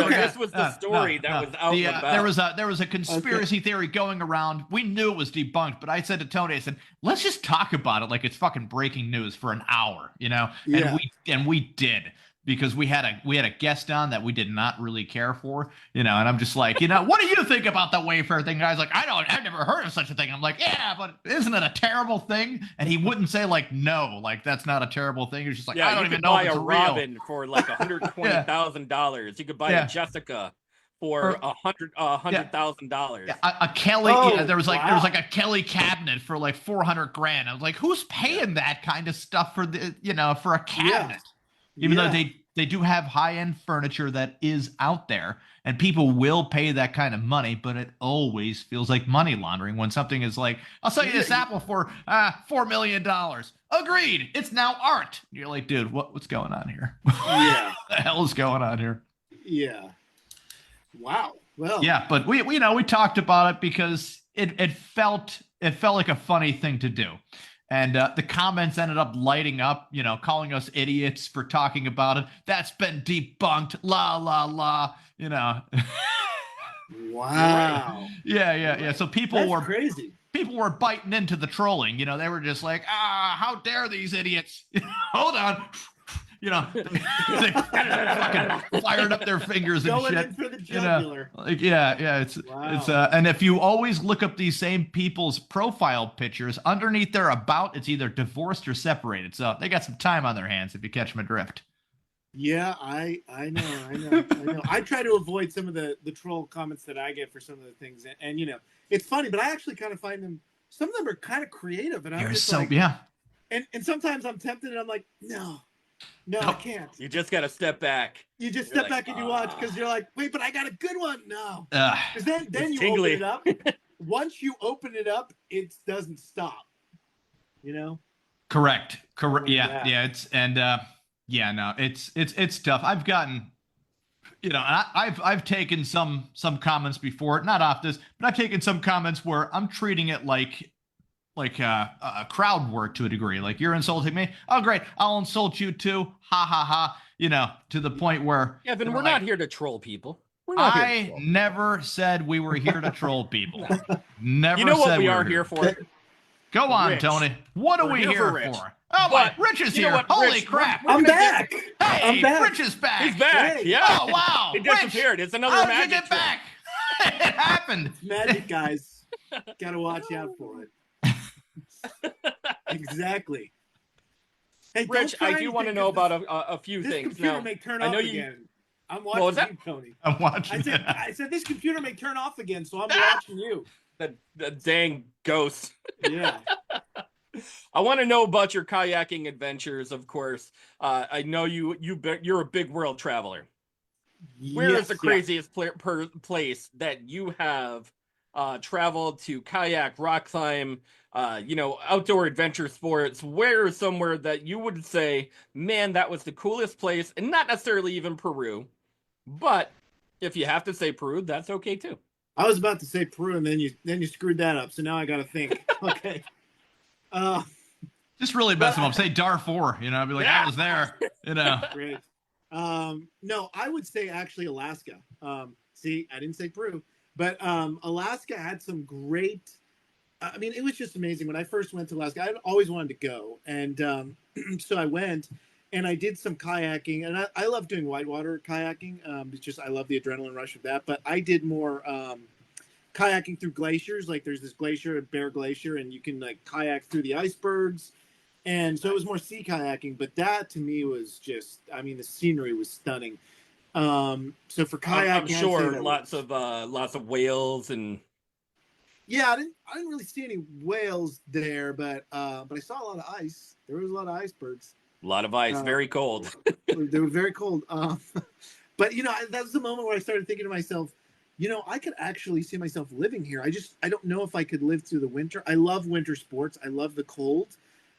This was the story that was out and about. There was a conspiracy theory going around. We knew it was debunked, but I said to Tony, I said, let's just talk about it like it's fucking breaking news for an hour, And we did. Because we had a guest on that we did not really care for, and I'm just like, what do you think about the Wayfair thing? Guy's like, I've never heard of such a thing. I'm like, yeah, but isn't it a terrible thing? And he wouldn't say like, no, like that's not a terrible thing. He's just like, I don't even know if it's real. You could buy a Robin for like $120,000. You could buy a Jessica for $100,000. A Kelly, there was like a Kelly cabinet for like $400,000. I was like, who's paying that kind of stuff for for a cabinet? Even though they do have high-end furniture that is out there, and people will pay that kind of money, but it always feels like money laundering when something is like, I'll sell you this apple for $4 million. Agreed. It's now art. You're like, dude, what's going on here? Yeah. What the hell is going on here? Yeah. Wow. Well. Yeah, but we talked about it because it felt like a funny thing to do. And the comments ended up lighting up, calling us idiots for talking about it. That's been debunked. La, la, la, Wow. Yeah. So That's crazy. People were biting into the trolling. They were just like, how dare these idiots? Hold on. They fucking fired up their fingers and Going shit. in for the jugular. It's and if you always look up these same people's profile pictures, underneath their about, it's either divorced or separated. So they got some time on their hands if you catch my drift. Yeah, I know. I try to avoid some of the troll comments that I get for some of the things, and it's funny, but I actually kind of find them. Some of them are kind of creative, and I'm You're just so like, yeah. and sometimes I'm tempted, and I'm like, no, I Nope. can't. You just got to step back. You just You're step like, back and you watch because you're like, wait, but I got a good one. No, because then It's you tingly. open it up. Once you open it up, it doesn't stop. Correct. Yeah. Yeah. It's and yeah, no, it's tough. I've gotten, I've taken some comments before, not off this, but I've taken some comments where I'm treating it like a crowd work to a degree. Like, you're insulting me. Oh, great. I'll insult you too. Ha ha ha. To the point where Evan, they're we're like, not here to troll people. We're not here to I troll. never said we were here to troll people. Never You know said what we were are here for? Go on, Rich. Tony. What are We're we here here for Rich. for? Oh my, But Rich is you know here. what, Holy Rich, crap. I'm back. Hey, I'm back. Rich is back. He's back. Hey. Yeah. Oh, wow. He disappeared. It's another How did you magic get trick. back? It happened. It's magic, guys. Got to watch out for it. Exactly. Hey, Rich, I do want to know about a few this things. computer Now, may turn I off know you. again. I'm What was watching that? you, Tony. I'm watching I said this computer may turn off again, so I'm watching you. The dang ghost. Yeah. I want to know about your kayaking adventures, of course. I know you're a big world traveler. Where is the craziest place that you have traveled to kayak, rock climb, outdoor adventure sports? Where is somewhere that you would say, man, that was the coolest place? And not necessarily even Peru, but if you have to say Peru, that's okay too. I was about to say Peru, and then you screwed that up. So now I got to think. Okay. Just really mess him up. Say Darfur, I'd be like, I was there, Great. No, I would say actually Alaska. See, I didn't say Peru, but Alaska had some great. I mean, it was just amazing. When I first went to Alaska, I always wanted to go, and so I went, and I did some kayaking, and I love doing whitewater kayaking. It's just I love the adrenaline rush of that. But I did more kayaking through glaciers. Like, there's this glacier, Bear Glacier, and you can like kayak through the icebergs. And so it was more sea kayaking, but that to me was just, I mean, the scenery was stunning. So for kayaking, I'm sure lots of whales and. Yeah, I didn't really see any whales there, but I saw a lot of ice. There was a lot of icebergs. A lot of ice, very cold. They were very cold. But that was the moment where I started thinking to myself, I could actually see myself living here. I don't know if I could live through the winter. I love winter sports. I love the cold.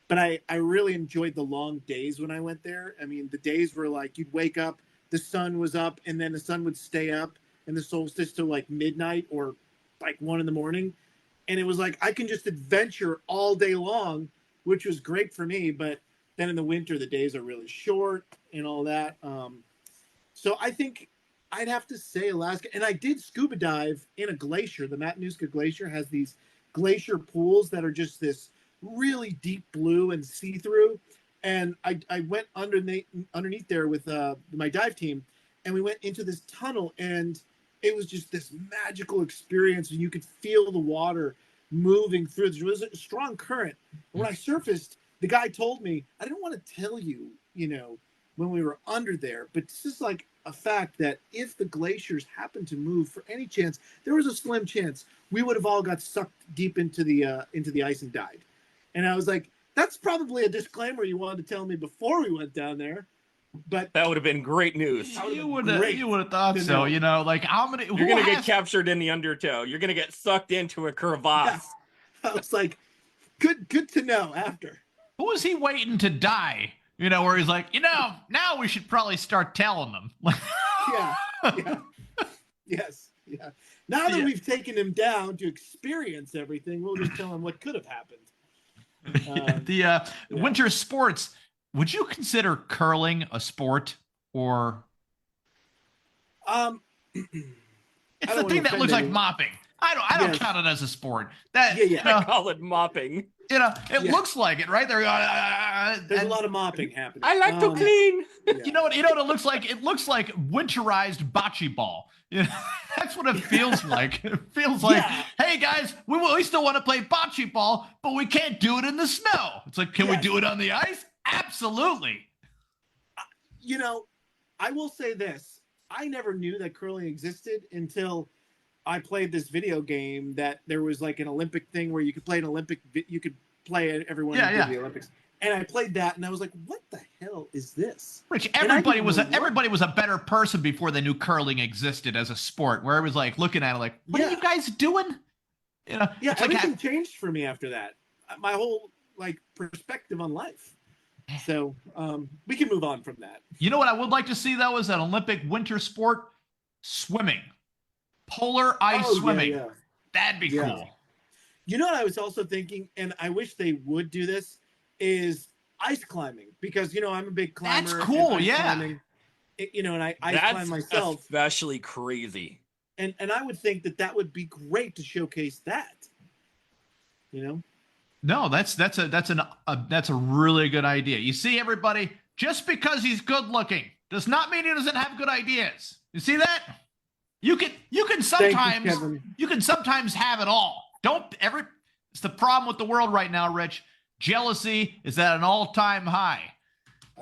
But I really enjoyed the long days when I went there. I mean, the days were like you'd wake up, the sun was up, and then the sun would stay up, and the solstice till like midnight or like 1 a.m. And it was like I can just adventure all day long, which was great for me. But then in the winter, the days are really short and all that. So I think I'd have to say Alaska. And I did scuba dive in a glacier. The Matanuska Glacier has these glacier pools that are just this really deep blue and see-through, and I went underneath there with my dive team, and we went into this tunnel, and it was just this magical experience, and you could feel the water moving through. There was a strong current. When I surfaced, the guy told me, I didn't want to tell you, when we were under there, but this is like a fact that if the glaciers happened to move for any chance, there was a slim chance we would have all got sucked deep into the ice and died. And I was like, that's probably a disclaimer you wanted to tell me before we went down there. But that would have been great news. You would have thought so, like how many. You're going to get captured in the undertow. You're going to get sucked into a crevasse. Yeah. I was like, good to know after. Who was he waiting to die? Where he's like, now we should probably start telling them. Yeah. Yes. Yeah. Now that we've taken him down to experience everything, we'll just tell him what could have happened. Winter sports. Would you consider curling a sport, or? It's the thing that looks like mopping. I don't count it as a sport. I call it mopping. It looks like it, right? There's a lot of mopping happening. I like to clean. Yeah. You know what it looks like? It looks like winterized bocce ball. That's what it feels like. It feels like, hey guys, we still want to play bocce ball, but we can't do it in the snow. It's like, can we do it on the ice? Absolutely. I will say this: I never knew that curling existed until I played this video game that there was like an Olympic thing where you could play an Olympic. You could play everyone who did the Olympics, and I played that, and I was like, "What the hell is this?" Rich, everybody was a better person before they knew curling existed as a sport. Where it was like looking at it like, "What are you guys doing?" You know, yeah, it's everything like changed for me after that. My whole like perspective on life. So we can move on from that. You know what I would like to see though is an Olympic winter sport: swimming, polar ice swimming. Yeah. That'd be cool. You know what I was also thinking, and I wish they would do this, is ice climbing, because you know I'm a big climber. That's cool, climbing, you know, and I ice climb myself. Especially crazy. And I would think that would be great to showcase that. You know. No, that's a really good idea. You see, everybody, just because he's good looking does not mean he doesn't have good ideas. You see that? You can sometimes have it all. It's the problem with the world right now, Rich. Jealousy is at an all-time high.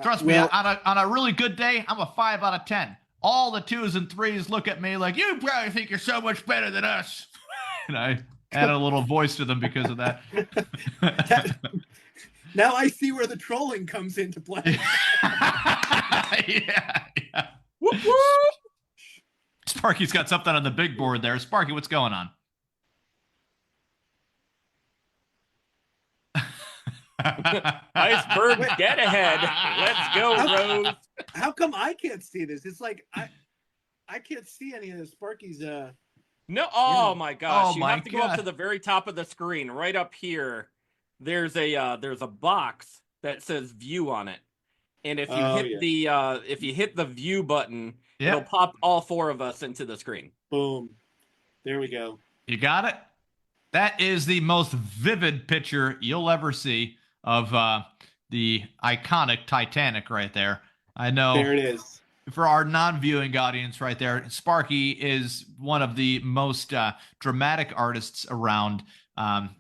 Trust me, on a really good day, I'm a 5 out of 10. All the 2s and 3s look at me like, you probably think you're so much better than us. And I add a little voice to them because of that. Now I see where the trolling comes into play. Yeah. Whoop, whoop. Sparky's got something on the big board there. Sparky, what's going on? Iceberg, get ahead. Let's go, Rose. How come I can't see this? It's like I can't see any of the Sparky's No, oh my gosh. You have to go up God. to the very top of the screen, right up here. There's a box that says view on it. And if you hit the view button, it'll pop all 4 of us into the screen. Boom. There we go. You got it? That is the most vivid picture you'll ever see of the iconic Titanic right there. I know. There it is. For our non-viewing audience right there, Sparky is one of the most dramatic artists around.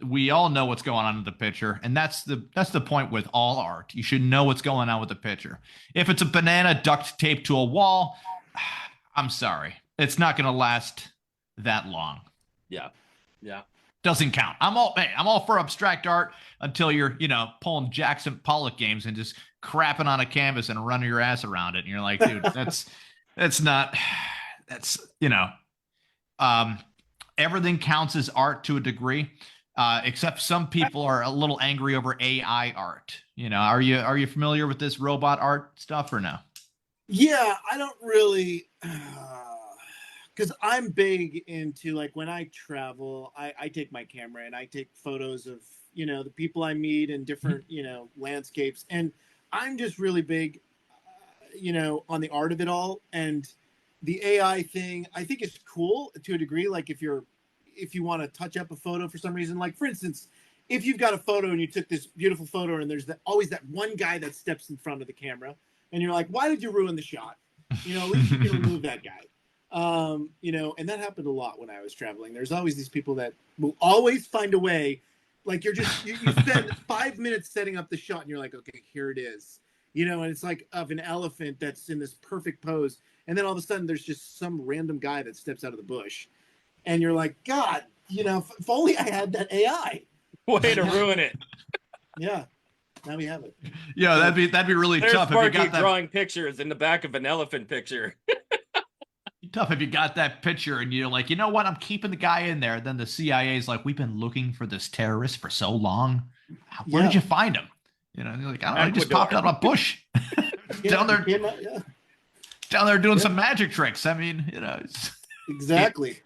We all know what's going on in the picture, and that's the point with all art. You should know what's going on with the picture. If it's a banana duct taped to a wall, I'm sorry. It's not going to last that long. Yeah. Doesn't count. I'm all for abstract art until you're, pulling Jackson Pollock games and just crapping on a canvas and running your ass around it. And you're like, dude, everything counts as art to a degree, except some people are a little angry over AI art. Are you familiar with this robot art stuff or no? Yeah, I don't really, because I'm big into, like, when I travel, I take my camera and I take photos of, the people I meet and different, landscapes. And I'm just really big, on the art of it all. And the AI thing, I think is cool to a degree. Like if you want to touch up a photo for some reason, like for instance, if you've got a photo and you took this beautiful photo and there's always that one guy that steps in front of the camera and you're like, why did you ruin the shot? At least you can remove that guy. And that happened a lot when I was traveling. There's always these people that will always find a way. Like you spend 5 minutes setting up the shot and you're like, okay, here it is. And it's like of an elephant that's in this perfect pose. And then all of a sudden there's just some random guy that steps out of the bush. And you're like, God, if only I had that AI. Way to ruin it. Yeah. Now we have it. Yeah, that'd be really tough Sparky if you got that drawing pictures in the back of an elephant picture. tough if you got that picture and you're like, you know what, I'm keeping the guy in there. Then the CIA's like, we've been looking for this terrorist for so long. Where did you find him? You're like, I don't know, he just popped out of a bush. down there doing some magic tricks. I mean, Exactly.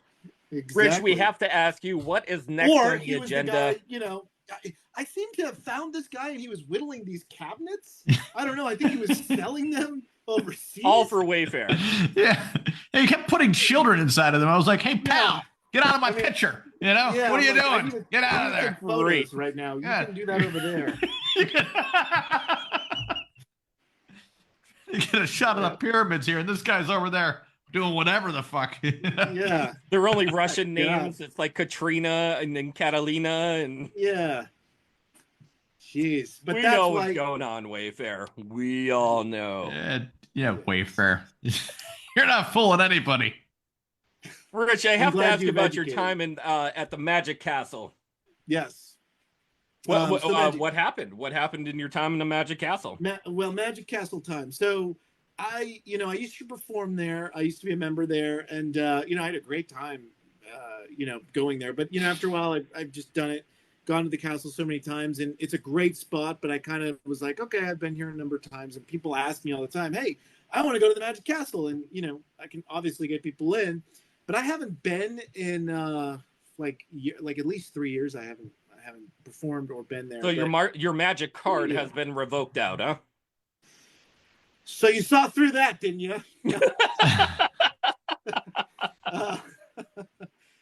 Rich, we have to ask you, what is next on the agenda? The guy, I seem to have found this guy and he was whittling these cabinets. I don't know. I think he was selling them overseas. All for Wayfair. Yeah. He kept putting children inside of them. I was like, hey, pal, get out of my picture. Yeah, what are you doing? Get out of there. Great. Right now. You can do that over there. You get a shot of the pyramids here, and this guy's over there doing whatever the fuck. Yeah. They're only Russian names. It's like Katrina and then Catalina and yeah. Jeez, but we that's know why. what's going on, Wayfair. We all know. Yeah, Wayfair. You're not fooling anybody. Rich, I I'm have to glad ask you've about your educated. time in at the Magic Castle. Yes. What happened? What happened in your time in the Magic Castle? Magic Castle time. So I used to perform there. I used to be a member there, and I had a great time, going there. But after a while, I've just done it, gone to the castle so many times, and it's a great spot. But I kind of was like, okay, I've been here a number of times, and people ask me all the time, hey, I want to go to the Magic Castle, and I can obviously get people in, but I haven't been in like at least 3 years. I haven't performed or been there. So but, your magic card has been revoked out, huh? So you saw through that, didn't you?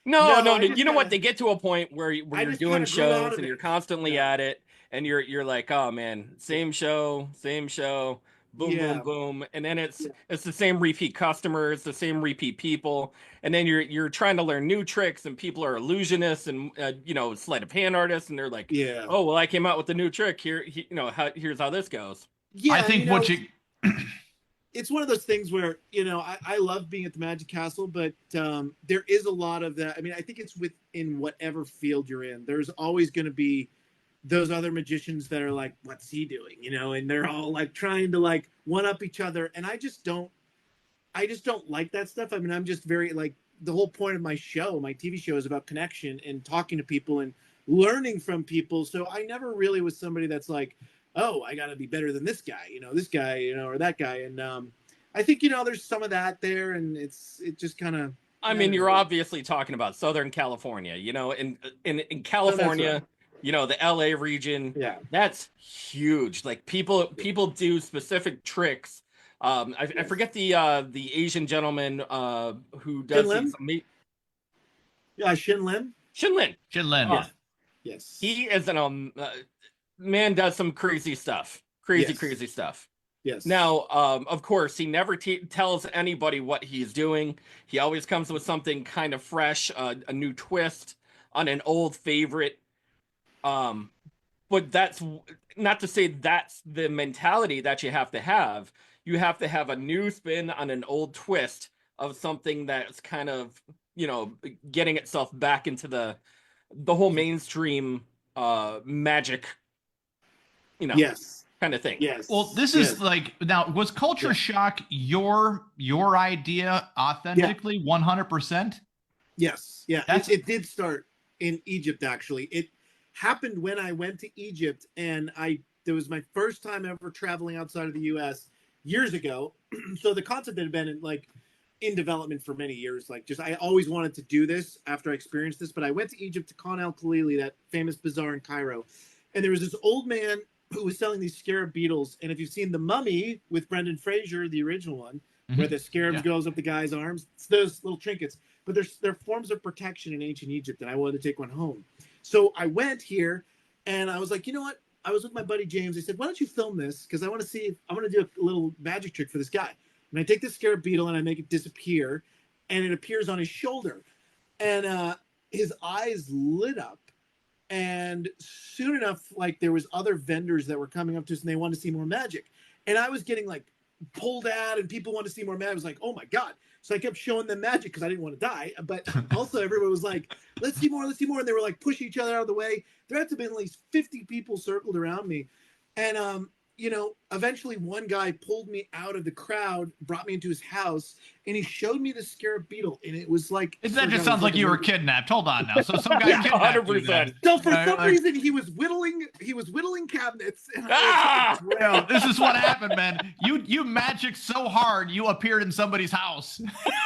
No. You know what? They get to a point where you're doing shows and you're constantly at it, and you're like, oh man, same show, boom, boom, boom, and then it's the same repeat customers, the same repeat people, and then you're trying to learn new tricks, and people are illusionists and sleight of hand artists, and they're like, oh well, I came out with a new trick here, here's how this goes. Yeah, I think it's one of those things where I love being at the Magic Castle, but there is a lot of that. I mean, I think it's within whatever field you're in. There's always going to be those other magicians that are like, what's he doing? And they're all like trying to like one up each other. And I just don't like that stuff. I mean, I'm just very like, the whole point of my TV show is about connection and talking to people and learning from people. So I never really was somebody that's like, oh, I got to be better than this guy, or that guy. And I think, there's some of that there, and it just kind of. I mean, you're obviously talking about Southern California, in California, the LA region. Yeah. That's huge. Like people do specific tricks. I forget the Asian gentleman who does these. Yeah, Shin Lim. Yeah. Yes. He is man does some crazy stuff. Crazy stuff. Yes. Now, of course, he never tells anybody what he's doing. He always comes with something kind of fresh, a new twist on an old favorite. But that's not to say that's the mentality that you have to have. You have to have a new spin on an old twist of something that's kind of, getting itself back into the whole mainstream magic, yes, kind of thing. Yes. Well, this is like, now, was Culture Shock your idea authentically 100%? Yes. Yeah. It did start in Egypt, actually. It happened when I went to Egypt, and it was my first time ever traveling outside of the US years ago. So the concept had been in development for many years. I always wanted to do this after I experienced this, but I went to Egypt to Khan el-Khalili, that famous bazaar in Cairo. And there was this old man who was selling these scarab beetles. And if you've seen The Mummy with Brendan Fraser, the original one, where the scarab goes up the guy's arms, it's those little trinkets. But they're forms of protection in ancient Egypt, and I wanted to take one home. So I went here, and I was like, you know what? I was with my buddy James. I said, why don't you film this? Because I want to do a little magic trick for this guy. And I take this scarab beetle, and I make it disappear, and it appears on his shoulder. And his eyes lit up. And soon enough, there was other vendors that were coming up to us, and they wanted to see more magic. And I was getting pulled at, and people wanted to see more magic. I was like, oh my God. So I kept showing them magic because I didn't want to die. But also everyone was like, let's see more. And they were pushing each other out of the way. There had to have been at least 50 people circled around me. And, eventually one guy pulled me out of the crowd, brought me into his house, and he showed me the scarab beetle. And it was like, that just sounds like you were kidnapped. Hold on now. So some guy kidnapped 100%. You. So for some reason he was whittling cabinets. And this is what happened, man. You magic so hard you appeared in somebody's house.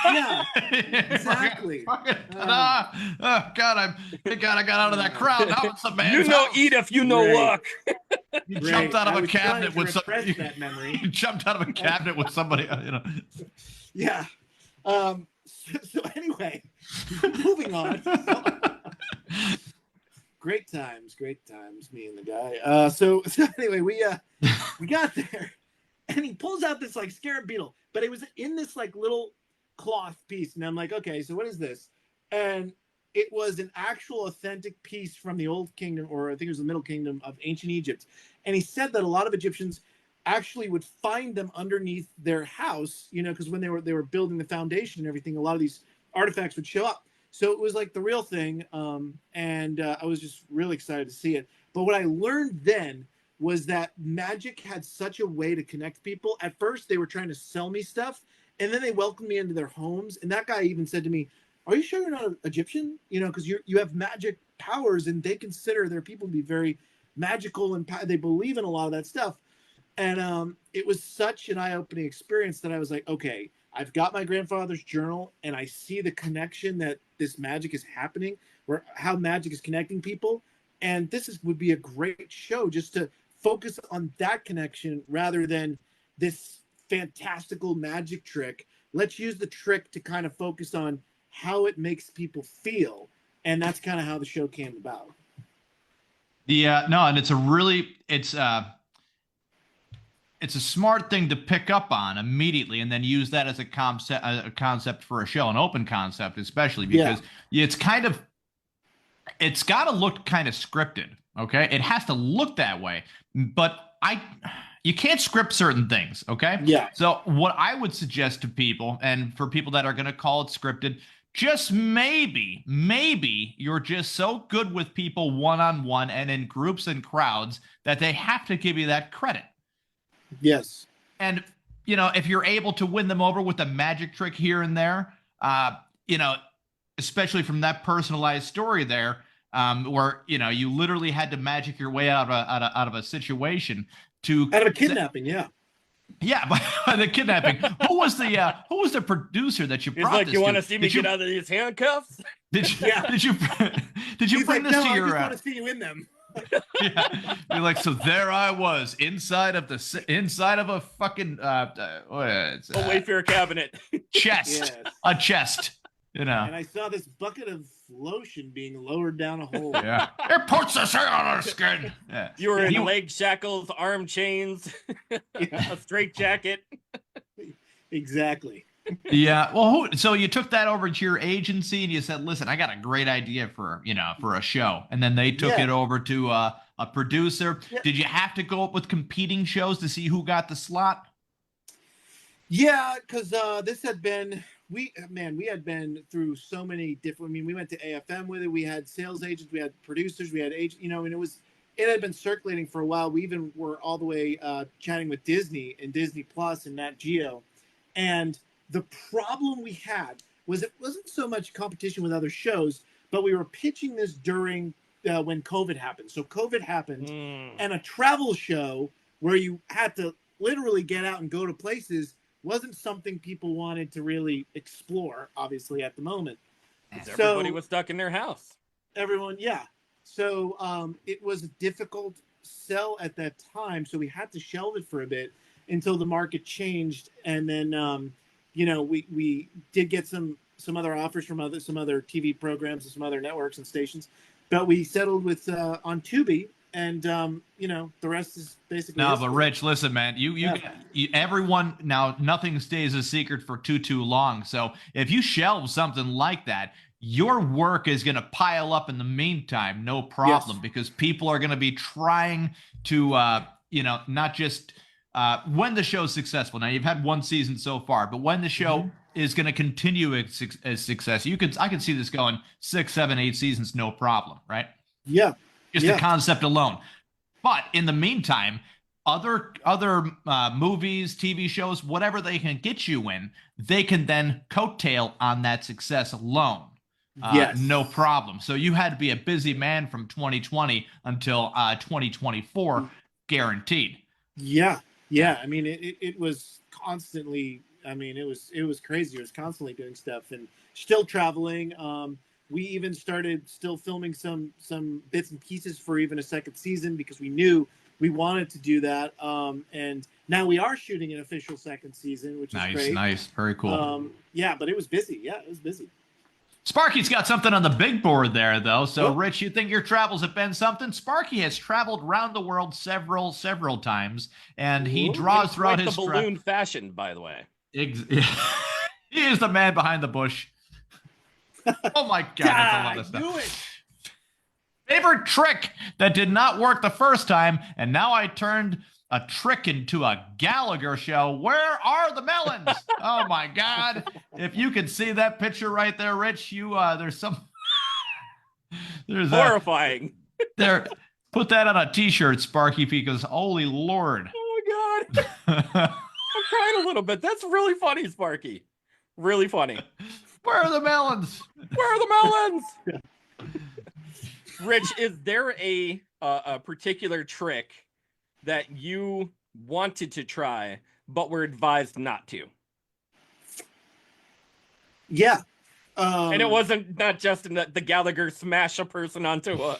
Yeah, exactly. Oh God, I got out of that crowd. Now it's a man's house. Eat if you know luck. You jumped out of a cabinet with somebody. That memory. You jumped out of a cabinet with somebody. Yeah. So anyway, moving on. Great times, me and the guy. So anyway, we got there, and he pulls out this scarab beetle, but it was in this little cloth piece, and I'm like, okay, so what is this? And it was an actual authentic piece from the Old Kingdom, or I think it was the Middle Kingdom of ancient Egypt. And he said that a lot of Egyptians actually would find them underneath their house, because when they were building the foundation and everything, a lot of these artifacts would show up. So it was like the real thing, and I was just really excited to see it. But what I learned then was that magic had such a way to connect people. At first, they were trying to sell me stuff, and then they welcomed me into their homes. And that guy even said to me, "Are you sure you're not Egyptian? Because you have magic powers, and they consider their people to be very magical, and they believe in a lot of that stuff." And it was such an eye-opening experience that I was like, okay, I've got my grandfather's journal, and I see the connection that this magic is happening, or how magic is connecting people. And would be a great show just to focus on that connection rather than this fantastical magic trick. Let's use the trick to kind of focus on how it makes people feel. And that's kind of how the show came about. No, and it's a smart thing to pick up on immediately and then use that as a concept for a show, an open concept, especially because it's got to look kind of scripted. Okay. It has to look that way, but you can't script certain things. Okay. Yeah. So what I would suggest to people, and for people that are going to call it scripted, just maybe you're just so good with people one-on-one and in groups and crowds that they have to give you that credit. Yes. And, if you're able to win them over with a magic trick here and there, especially from that personalized story there, where, you literally had to magic your way out of a situation out of a kidnapping. Yeah. Yeah. By the kidnapping. Who was the producer that you brought? He's like, this you want to? to see me get out of these handcuffs? Did you bring this to your? I just want to see you in them. Yeah, you're like, so there I was inside of a fucking a wayfair cabinet, chest, a chest, And I saw this bucket of lotion being lowered down a hole. Yeah, it puts us on our skin. Yeah. You were in leg shackles, arm chains, a straight jacket. Exactly. Yeah. Well, so you took that over to your agency and you said, "Listen, I got a great idea for a show," and then they took it over to a producer. Yeah. Did you have to go up with competing shows to see who got the slot? Yeah, because this had been we had been through so many different. I mean, we went to AFM with it. We had sales agents, we had producers, we had agents. And it had been circulating for a while. We even were all the way chatting with Disney and Disney Plus and Nat Geo, and the problem we had was it wasn't so much competition with other shows, but we were pitching this during when COVID happened. So COVID happened, and a travel show where you had to literally get out and go to places wasn't something people wanted to really explore, obviously, at the moment. Everybody was stuck in their house. Everyone, yeah. So it was a difficult sell at that time, so we had to shelve it for a bit until the market changed, and then we did get some other offers from some other TV programs and some other networks and stations, but we settled with on Tubi, and the rest is basically no. history. But Rich, listen, man, you everyone now, nothing stays a secret for too long. So if you shelve something like that, your work is going to pile up in the meantime, no problem, because people are going to be trying to not just when the show's successful. Now, you've had one season so far, but when the show is going to continue as success, I can see this going 6, 7, 8 seasons, no problem, right? Yeah. Just the concept alone. But in the meantime, other movies, TV shows, whatever they can get you in, they can then coattail on that success alone. No problem. So you had to be a busy man from 2020 until 2024, guaranteed. Yeah. I mean, it was constantly. I mean, it was crazy. It was constantly doing stuff and still traveling. We even started still filming some bits and pieces for even a second season because we knew we wanted to do that. And now we are shooting an official second season, which is great. Nice, very cool. But it was busy. Yeah, it was busy. Sparky's got something on the big board there, though. So, Rich, you think your travels have been something? Sparky has traveled around the world several times, and he draws throughout his balloon fashion, by the way. He is the man behind the bush. Oh my God, that's a lot of I stuff. knew it. Favorite trick that did not work the first time, and now I turned a trick into a Gallagher show. Where are the melons? Oh my God! If you could see that picture right there, Rich, there's Horrifying. there. Put that on a T-shirt, Sparky, because holy Lord! Oh God, I'm crying a little bit. That's really funny, Sparky. Really funny. Where are the melons? Where are the melons? Rich, is there a particular trick that you wanted to try but were advised not to? Yeah. And it wasn't not just in the Gallagher smash a person onto a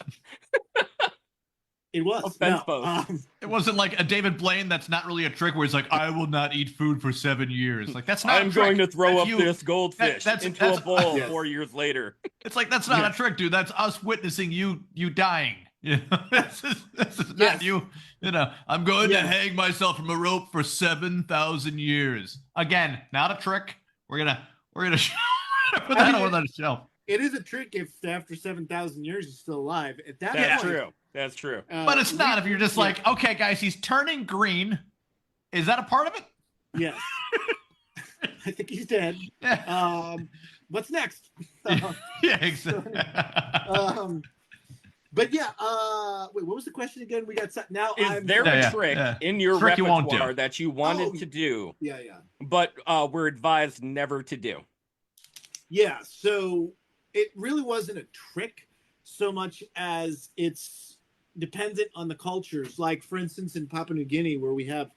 It was. fence No, post. It wasn't like a David Blaine. That's not really a trick where he's like, I will not eat food for 7 years. Like, that's not I'm a trick. going to throw That's up you. this goldfish that's into a bowl Yes. 4 years later. It's like, that's not Yeah. a trick, dude. That's us witnessing you dying. You know, this is not Yes. you. You know, I'm going to Yes. hang myself from a rope for 7,000 years. Again, not a trick. We're gonna put that on the shelf. it is a trick if after 7,000 years he's still alive. At that That's point, true. That's true. But it's not if you're just yeah. like, okay, guys, he's turning green. Is that a part of it? Yes. I think he's dead. Yeah, What's next? yeah, exactly. But yeah, wait, what was the question again? We got now. Is there Yeah, a trick yeah. in your Trick you won't repertoire do. that you wanted Oh. to do, Yeah. but were advised never to do? Yeah, so it really wasn't a trick so much as it's dependent on the cultures. Like, for instance, in Papua New Guinea, where we have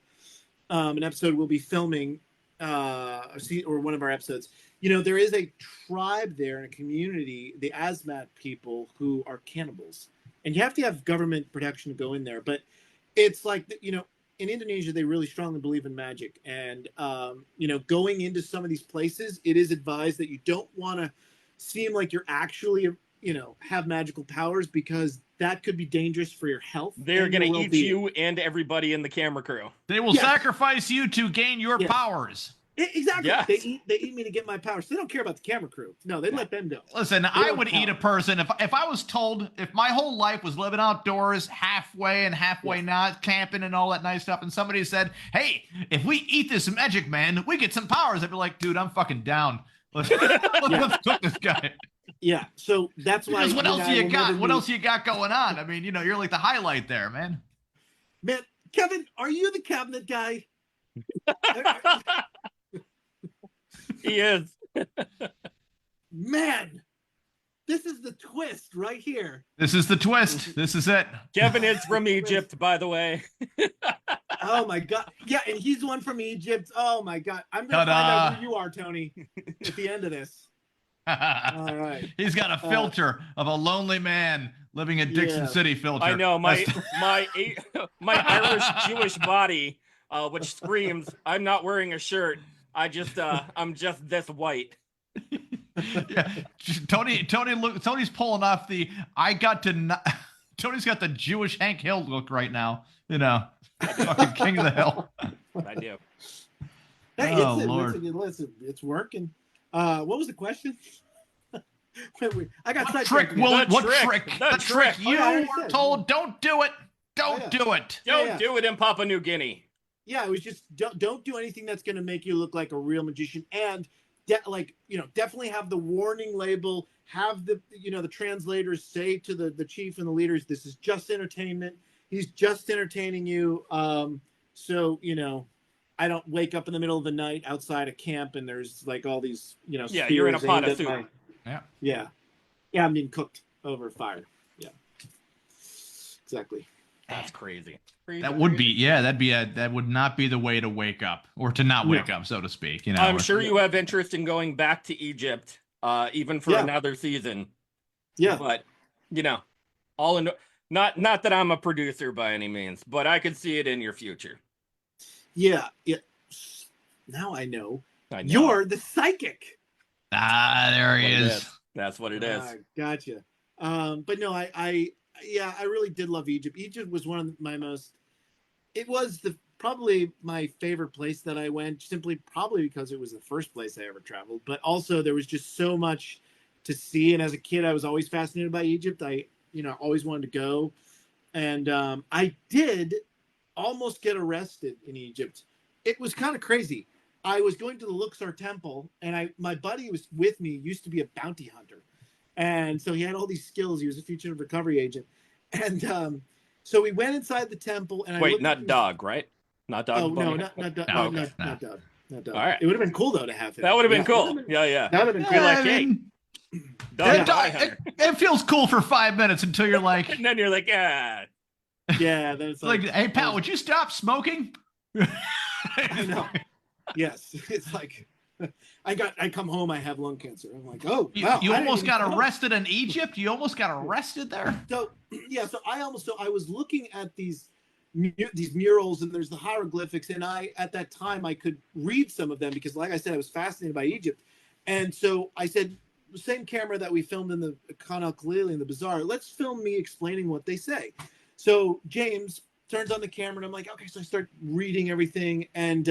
an episode we'll be filming, or one of our episodes, there is a tribe there in a community, the Asmat people, who are cannibals. And you have to have government protection to go in there. But it's like, in Indonesia, they really strongly believe in magic. And, going into some of these places, it is advised that you don't want to seem like you're actually, have magical powers, because that could be dangerous for your health. They're and going your to eat well-being. you and everybody in the camera crew. They will Yes. sacrifice you to gain your Yes. powers. Exactly. Yes. They eat me to get my powers. They don't care about the camera crew. No, they let them go. Listen, I would eat a person if I was told, if my whole life was living outdoors, halfway and halfway Yeah. not, camping and all that nice stuff, and somebody said, hey, if we eat this magic man, we get some powers. I'd be like, dude, I'm fucking down. Let's cook this guy. Yeah. So that's why. Because what you else and do I you will got? never What meet. else you got going on? I mean, you're like the highlight there, man. Man, Kevin, are you the cabinet guy? He is. Man, this is the twist right here. This is the twist. This is it. Kevin is from Egypt, by the way. Oh my God. Yeah, and he's the one from Egypt. Oh my God. I'm gonna Ta-da. find out who you are, Tony, at the end of this. All right. He's got a filter of a lonely man living in Dixon Yeah. City filter. I know my That's- my Irish Jewish body, which screams, "I'm not wearing a shirt. I'm just this white." Yeah, Tony's pulling off the Tony's got the Jewish Hank Hill look right now. Fucking king of the hill. I do. Hey, Oh, Lord. listen, it's working. What was the question? I got What sidetracked trick? again. Will The what trick. trick? The The trick trick. you Oh, yeah, I already were said. told don't do it. Don't yeah. do it. Don't Yeah. do it in Papua New Guinea. Yeah, it was just don't do anything that's going to make you look like a real magician, and definitely have the warning label. Have the the translators say to the chief and the leaders, this is just entertainment. He's just entertaining you. So I don't wake up in the middle of the night outside a camp and there's like all these Yeah, you're in a spears pot aimed of at soup. yeah. I'm being cooked over fire. Yeah, exactly. That's crazy. That would be that would not be the way to wake up or to not wake up, so to speak. I'm sure you have interest in going back to Egypt, even for Yeah. another season. Yeah. But all in not that I'm a producer by any means, but I could see it in your future. Yeah. Now I know. I know. You're the psychic. There he What it is. That's what it is. Gotcha. But no, I really did love Egypt. Egypt was one of my most. It was probably my favorite place that I went, simply probably because it was the first place I ever traveled. But also there was just so much to see. And as a kid, I was always fascinated by Egypt. I always wanted to go. And I did almost get arrested in Egypt. It was kind of crazy. I was going to the Luxor Temple, and my buddy was with me, used to be a bounty hunter. And so he had all these skills. He was a fugitive recovery agent. And so we went inside the temple. And Wait, not dog, right? Not dog. Oh, no, bunny? not dog. No, No, okay, no. not dog. Not dog. All right. It would have been cool, though, to have him. That would have been cool. That Yeah. would have been Be cool. like, I hey, mean, dog bounty hunter. it feels cool for 5 minutes until you're like, And then you're like, Yeah, then it's like, hey, pal, would you stop smoking? I know. Yes, it's like I come home, I have lung cancer. I'm like, oh, You, wow, you I didn't almost even got know. arrested in Egypt? You almost got arrested there? So yeah, so I was looking at these murals, and there's the hieroglyphics, and at that time I could read some of them because, like I said, I was fascinated by Egypt. And so I said, the same camera that we filmed in the Khan al-Khalili in the bazaar, let's film me explaining what they say. So James turns on the camera, and I'm like, okay. So I start reading everything, and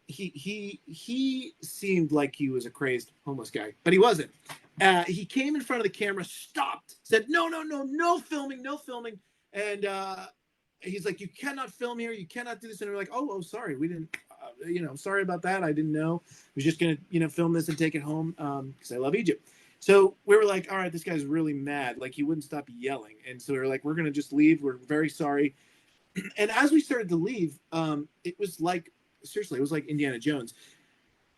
he seemed like he was a crazed homeless guy, but he wasn't. He came in front of the camera, stopped, said, no filming. And he's like, you cannot film here. You cannot do this. And we're like, oh, sorry. We didn't, sorry about that. I didn't know. I was just going to, film this and take it home because I love Egypt. So we were like, all right, this guy's really mad. Like, he wouldn't stop yelling. And so we were like, we're going to just leave. We're very sorry. And as we started to leave, it was like, seriously, it was like Indiana Jones.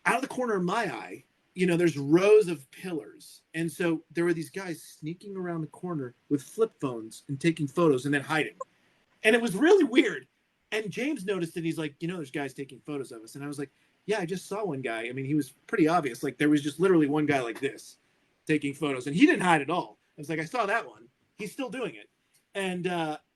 Out of the corner of my eye, there's rows of pillars. And so there were these guys sneaking around the corner with flip phones and taking photos and then hiding. And it was really weird. And James noticed it. He's like, there's guys taking photos of us. And I was like, yeah, I just saw one guy. I mean, he was pretty obvious. Like, there was just literally one guy like this taking photos. And he didn't hide at all. I was like, I saw that one. He's still doing it. And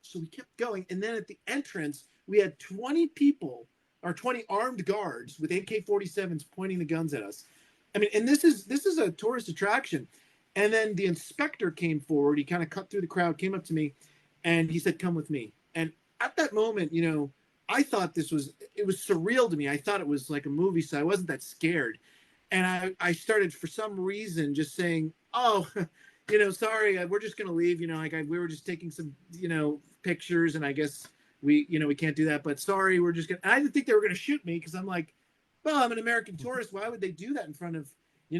so we kept going. And then at the entrance, we had 20 people or 20 armed guards with AK-47s pointing the guns at us. I mean, and this is a tourist attraction. And then the inspector came forward. He kind of cut through the crowd, came up to me, and he said, come with me. And at that moment, I thought it was surreal to me. I thought it was like a movie, so I wasn't that scared. And I started, for some reason, just saying, oh, sorry, we're just going to leave. We were just taking some, pictures, and I guess we can't do that. But sorry, we're just going to, I didn't think they were going to shoot me because I'm like, well, I'm an American tourist. Why would they do that in front of,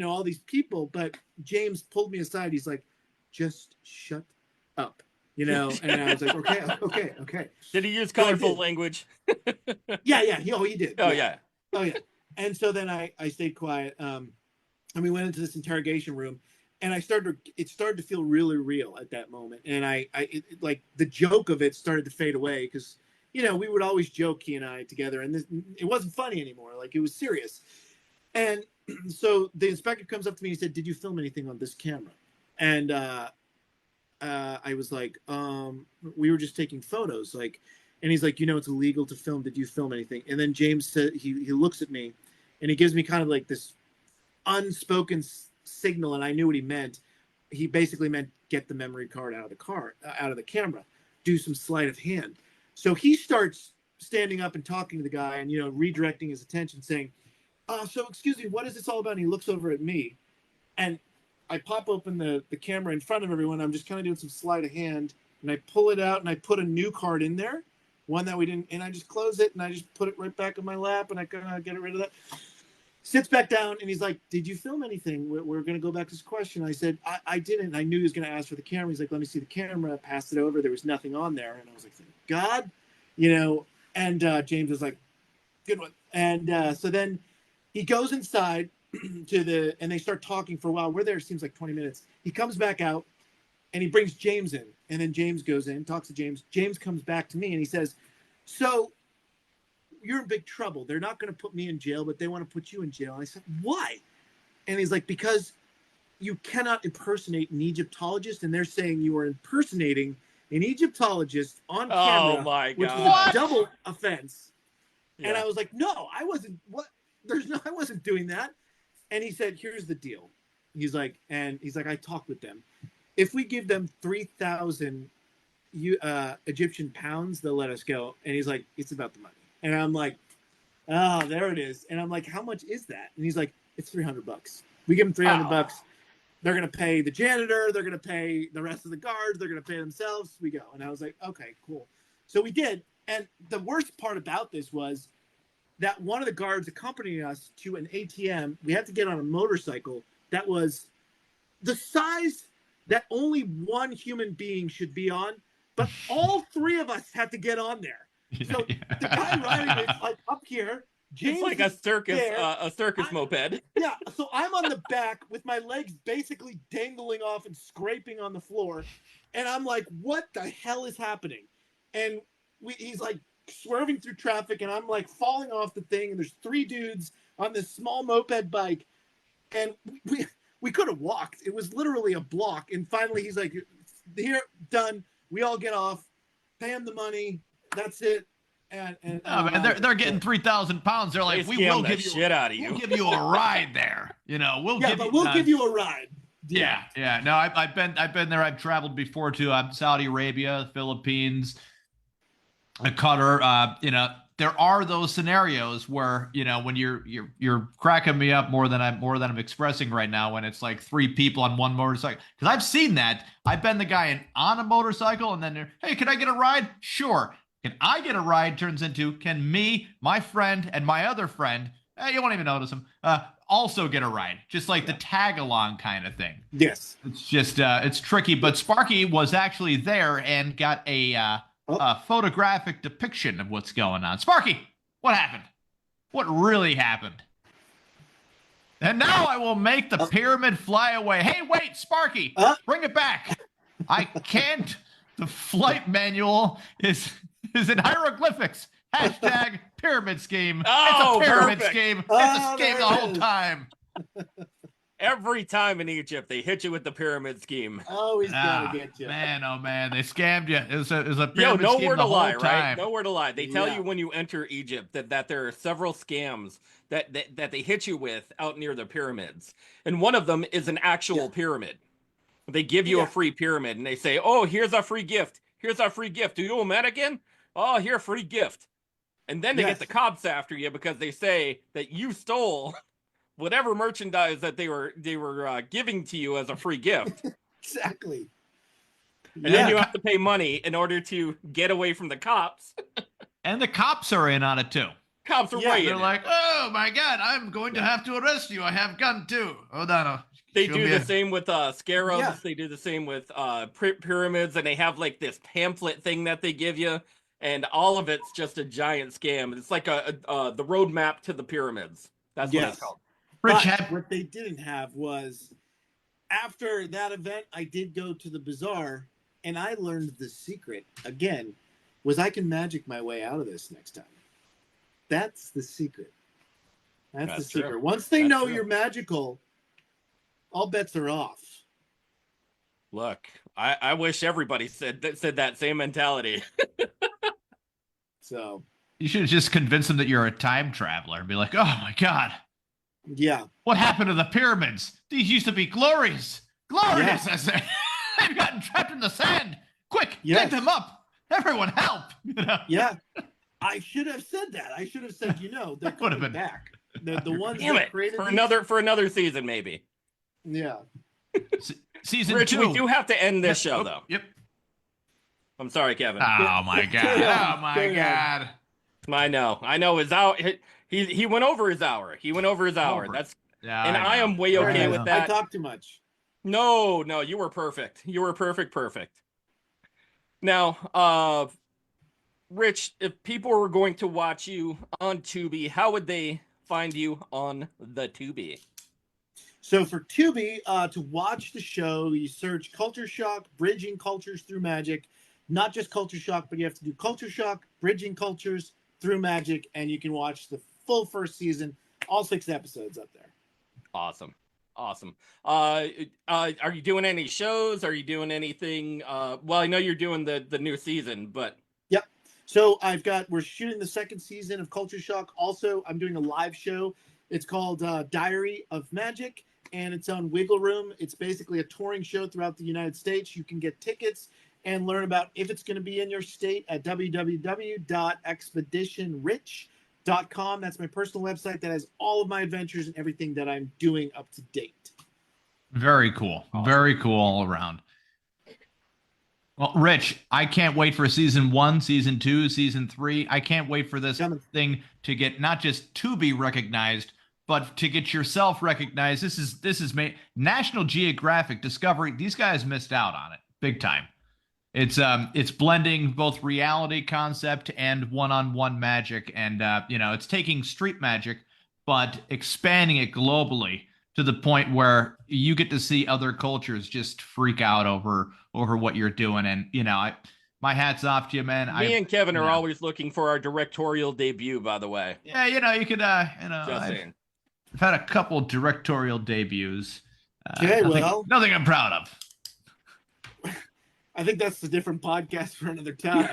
all these people? But James pulled me aside. He's like, just shut up, and I was like, okay. Did he use colorful language? Yeah. He did. Oh, yeah. And so then I stayed quiet. And we went into this interrogation room, and it started to feel really real at that moment. And like the joke of it started to fade away because, we would always joke, he and I together, and it wasn't funny anymore. Like, it was serious. And so the inspector comes up to me and he said, did you film anything on this camera? And I was like, we were just taking photos. Like, and he's like, it's illegal to film. Did you film anything? And then James said, he looks at me and he gives me kind of like this unspoken signal. And I knew what he meant. He basically meant get the memory card out of the camera, do some sleight of hand. So he starts standing up and talking to the guy and, redirecting his attention, saying, so excuse me, what is this all about? And he looks over at me, and I pop open the camera in front of everyone. I'm just kind of doing some sleight of hand, and I pull it out and I put a new card in there, one that we didn't, and I just close it and I just put it right back in my lap, and I kind of get rid of that. Sits back down, and he's like, did you film anything? We're going to go back to this question. I said, I didn't. I knew he was going to ask for the camera. He's like, let me see the camera. I passed it over. There was nothing on there. And I was like, thank God, and James was like, good one. And so then he goes inside and they start talking for a while. We're there, it seems like 20 minutes. He comes back out, and he brings James in. And then James goes in, talks to James. James comes back to me, and he says, so you're in big trouble. They're not going to put me in jail, but they want to put you in jail. And I said, why? And he's like, because you cannot impersonate an Egyptologist, and they're saying you are impersonating an Egyptologist on camera, oh my which God. is a double offense. Yeah. And I was like, no, I wasn't. What? I wasn't doing that. And he said, here's the deal. He's like, I talked with them. If we give them 3,000 Egyptian pounds, they'll let us go. And he's like, it's about the money. And I'm like, oh, there it is. And I'm like, how much is that? And he's like, it's $300. We give them $300. They're going to pay the janitor. They're going to pay the rest of the guards. They're going to pay themselves. We go. And I was like, okay, cool. So we did. And the worst part about this was that one of the guards accompanying us to an ATM, we had to get on a motorcycle that was the size that only one human being should be on, but all three of us had to get on there. So the guy riding is like up here. James it's like a circus moped. Yeah, so I'm on the back with my legs basically dangling off and scraping on the floor, and I'm like, "What the hell is happening?" And he's like swerving through traffic, and I'm like falling off the thing. And there's three dudes on this small moped bike, and we could have walked. It was literally a block. And finally, he's like, "Here, done." We all get off, pay him the money. That's it. And they're getting 3,000 pounds. They're like, we will give you shit out of you. We'll give you a ride there. You know, we'll give you a ride. Yeah. No, I've been there. I've traveled before to Saudi Arabia, Philippines, Qatar. You know, there are those scenarios where, you know, when you're cracking me up more than I'm expressing right now, when it's like three people on one motorcycle. Because I've seen that. I've been the guy on a motorcycle, and then hey, can I get a ride? Sure. Can I get a ride turns into, can me, my friend, and my other friend, you won't even notice them, also get a ride? Just like the tag-along kind of thing. Yes. It's just, it's tricky. But Sparky was actually there and got a photographic depiction of what's going on. Sparky, what happened? What really happened? And now I will make the pyramid fly away. Hey, wait, Sparky, bring it back. I can't. The flight manual is in hieroglyphics. Hashtag pyramid scheme. Oh, it's a pyramid perfect. scheme. It's a scheme the whole time. Every time in Egypt, they hit you with the pyramid scheme. Always gotta get you. Man, oh man, they scammed you. It was a pyramid scheme nowhere the to whole lie, time. right? Nowhere to lie. They tell you when you enter Egypt that there are several scams that they hit you with out near the pyramids. And one of them is an actual pyramid. They give you a free pyramid, and they say, oh, here's a free gift. Here's our free gift. Do you a mannequin? Oh, here, free gift. And then they get the cops after you because they say that you stole whatever merchandise that they were giving to you as a free gift. Exactly. And then you have to pay money in order to get away from the cops. And the cops are in on it too. Cops are right in They're it. like, oh my God, I'm going to have to arrest you. I have gun too. Hold on. They do the same with scarabs. Yeah. They do the same with pyramids, and they have like this pamphlet thing that they give you, and all of it's just a giant scam. It's like the roadmap to the pyramids. That's what it's called. What they didn't have was, after that event, I did go to the bazaar, and I learned the secret again, was I can magic my way out of this next time. That's the secret. That's the secret. True. Once they know you're magical, all bets are off. Look, I wish everybody said that same mentality. So you should just convince them that you're a time traveler and be like, oh my God. Yeah. What happened to the pyramids? These used to be glorious. Glorious, I say. They've gotten trapped in the sand. Quick, get them up. Everyone help. You know? Yeah. I should have said that. I should have said, they're coming back. The ones that created for another season, maybe. Yeah. Season Rich, 2. We do have to end this show, though. Yep. I'm sorry, Kevin. Oh my God. Oh my God. I know. His hour. He went over his hour. That's and I am way okay with that. I talk too much. No, you were perfect. Perfect. Now, Rich, if people were going to watch you on Tubi, how would they find you on the Tubi? So for Tubi, to watch the show, you search Culture Shock, Bridging Cultures Through Magic. Not just Culture Shock, but you have to do Culture Shock, Bridging Cultures Through Magic, and you can watch the full first season, all 6 episodes up there. Awesome. Are you doing any shows? Are you doing anything? Well, I know you're doing the new season, but... Yep. So we're shooting the 2nd season of Culture Shock. Also, I'm doing a live show. It's called Diary of Magic, and it's on Wiggle Room. It's basically a touring show throughout the United States. You can get tickets and learn about if it's going to be in your state at www.expeditionrich.com. podguys.com. That's my personal website that has all of my adventures and everything that I'm doing up to date. Very cool. Awesome. Very cool all around. Well, Rich, I can't wait for season 1, season 2, season 3. I can't wait for this thing to get not just to be recognized, but to get yourself recognized. This is National Geographic, Discovery. These guys missed out on it big time. It's blending both reality concept and one-on-one magic, and it's taking street magic but expanding it globally to the point where you get to see other cultures just freak out over what you're doing. And my hat's off to you, man. Me and Kevin are always looking for our directorial debut, by the way. Yeah, you could Just saying. I've had a couple directorial debuts. Nothing I'm proud of. I think that's a different podcast for another time.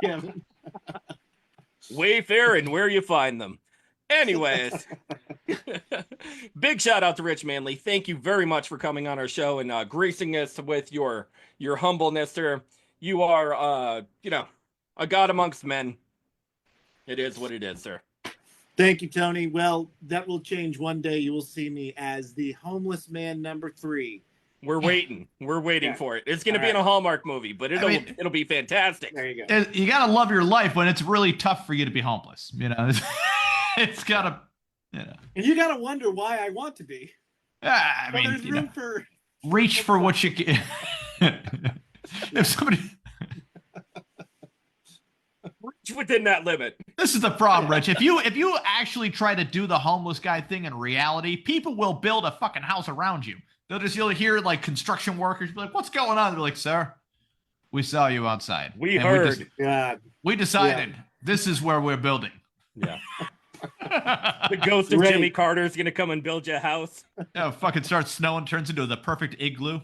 Kevin. Wayfair and where you find them. Anyways, big shout out to Rich Manley. Thank you very much for coming on our show and gracing us with your humbleness, sir. You are, a god amongst men. It is what it is, sir. Thank you, Tony. Well, that will change one day. You will see me as the homeless man number 3. We're waiting. We're waiting for it. It's going to be in a Hallmark movie, but it'll be fantastic. There you go. You got to love your life when it's really tough for you to be homeless. It's got to, And you got to wonder why I want to be. I mean, there's room for reach for what you can. If somebody reach within that limit. This is the problem, Rich. If you actually try to do the homeless guy thing in reality, people will build a fucking house around you. You'll hear like construction workers be like, "What's going on?" They're like, "Sir, we saw you outside. We heard. We decided this is where we're building." Yeah. The ghost of Jimmy Carter is going to come and build you a house. Yeah, fucking starts snowing, turns into the perfect igloo.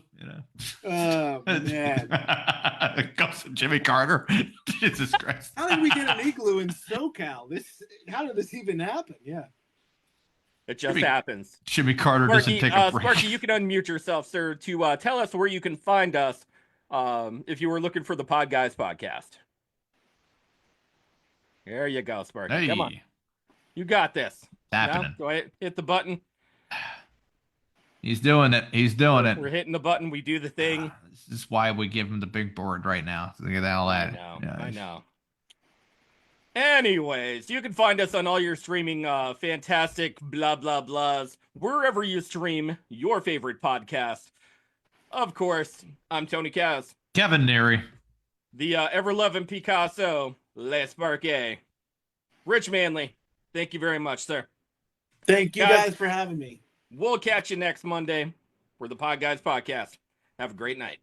Oh, man. The ghost of Jimmy Carter. Jesus Christ. How did we get an igloo in SoCal? How did this even happen? Yeah. It just happens. Jimmy Carter doesn't take a break. Sparky, you can unmute yourself, sir, to tell us where you can find us if you were looking for the Podguyz podcast. There you go, Sparky. Hey. Come on. You got this. Happening. Go ahead, hit the button. He's doing it. We're hitting the button. We do the thing. This is why we give him the big board right now. Look at all that. I know. Anyways, you can find us on all your streaming fantastic blah, blah, blahs, wherever you stream your favorite podcast. Of course, I'm Tony Kaz. Kevin Neary. The ever-loving Picasso, Les Sparky. Rich Manley, thank you very much, sir. Thank you guys for having me. We'll catch you next Monday for the Podguyz podcast. Have a great night.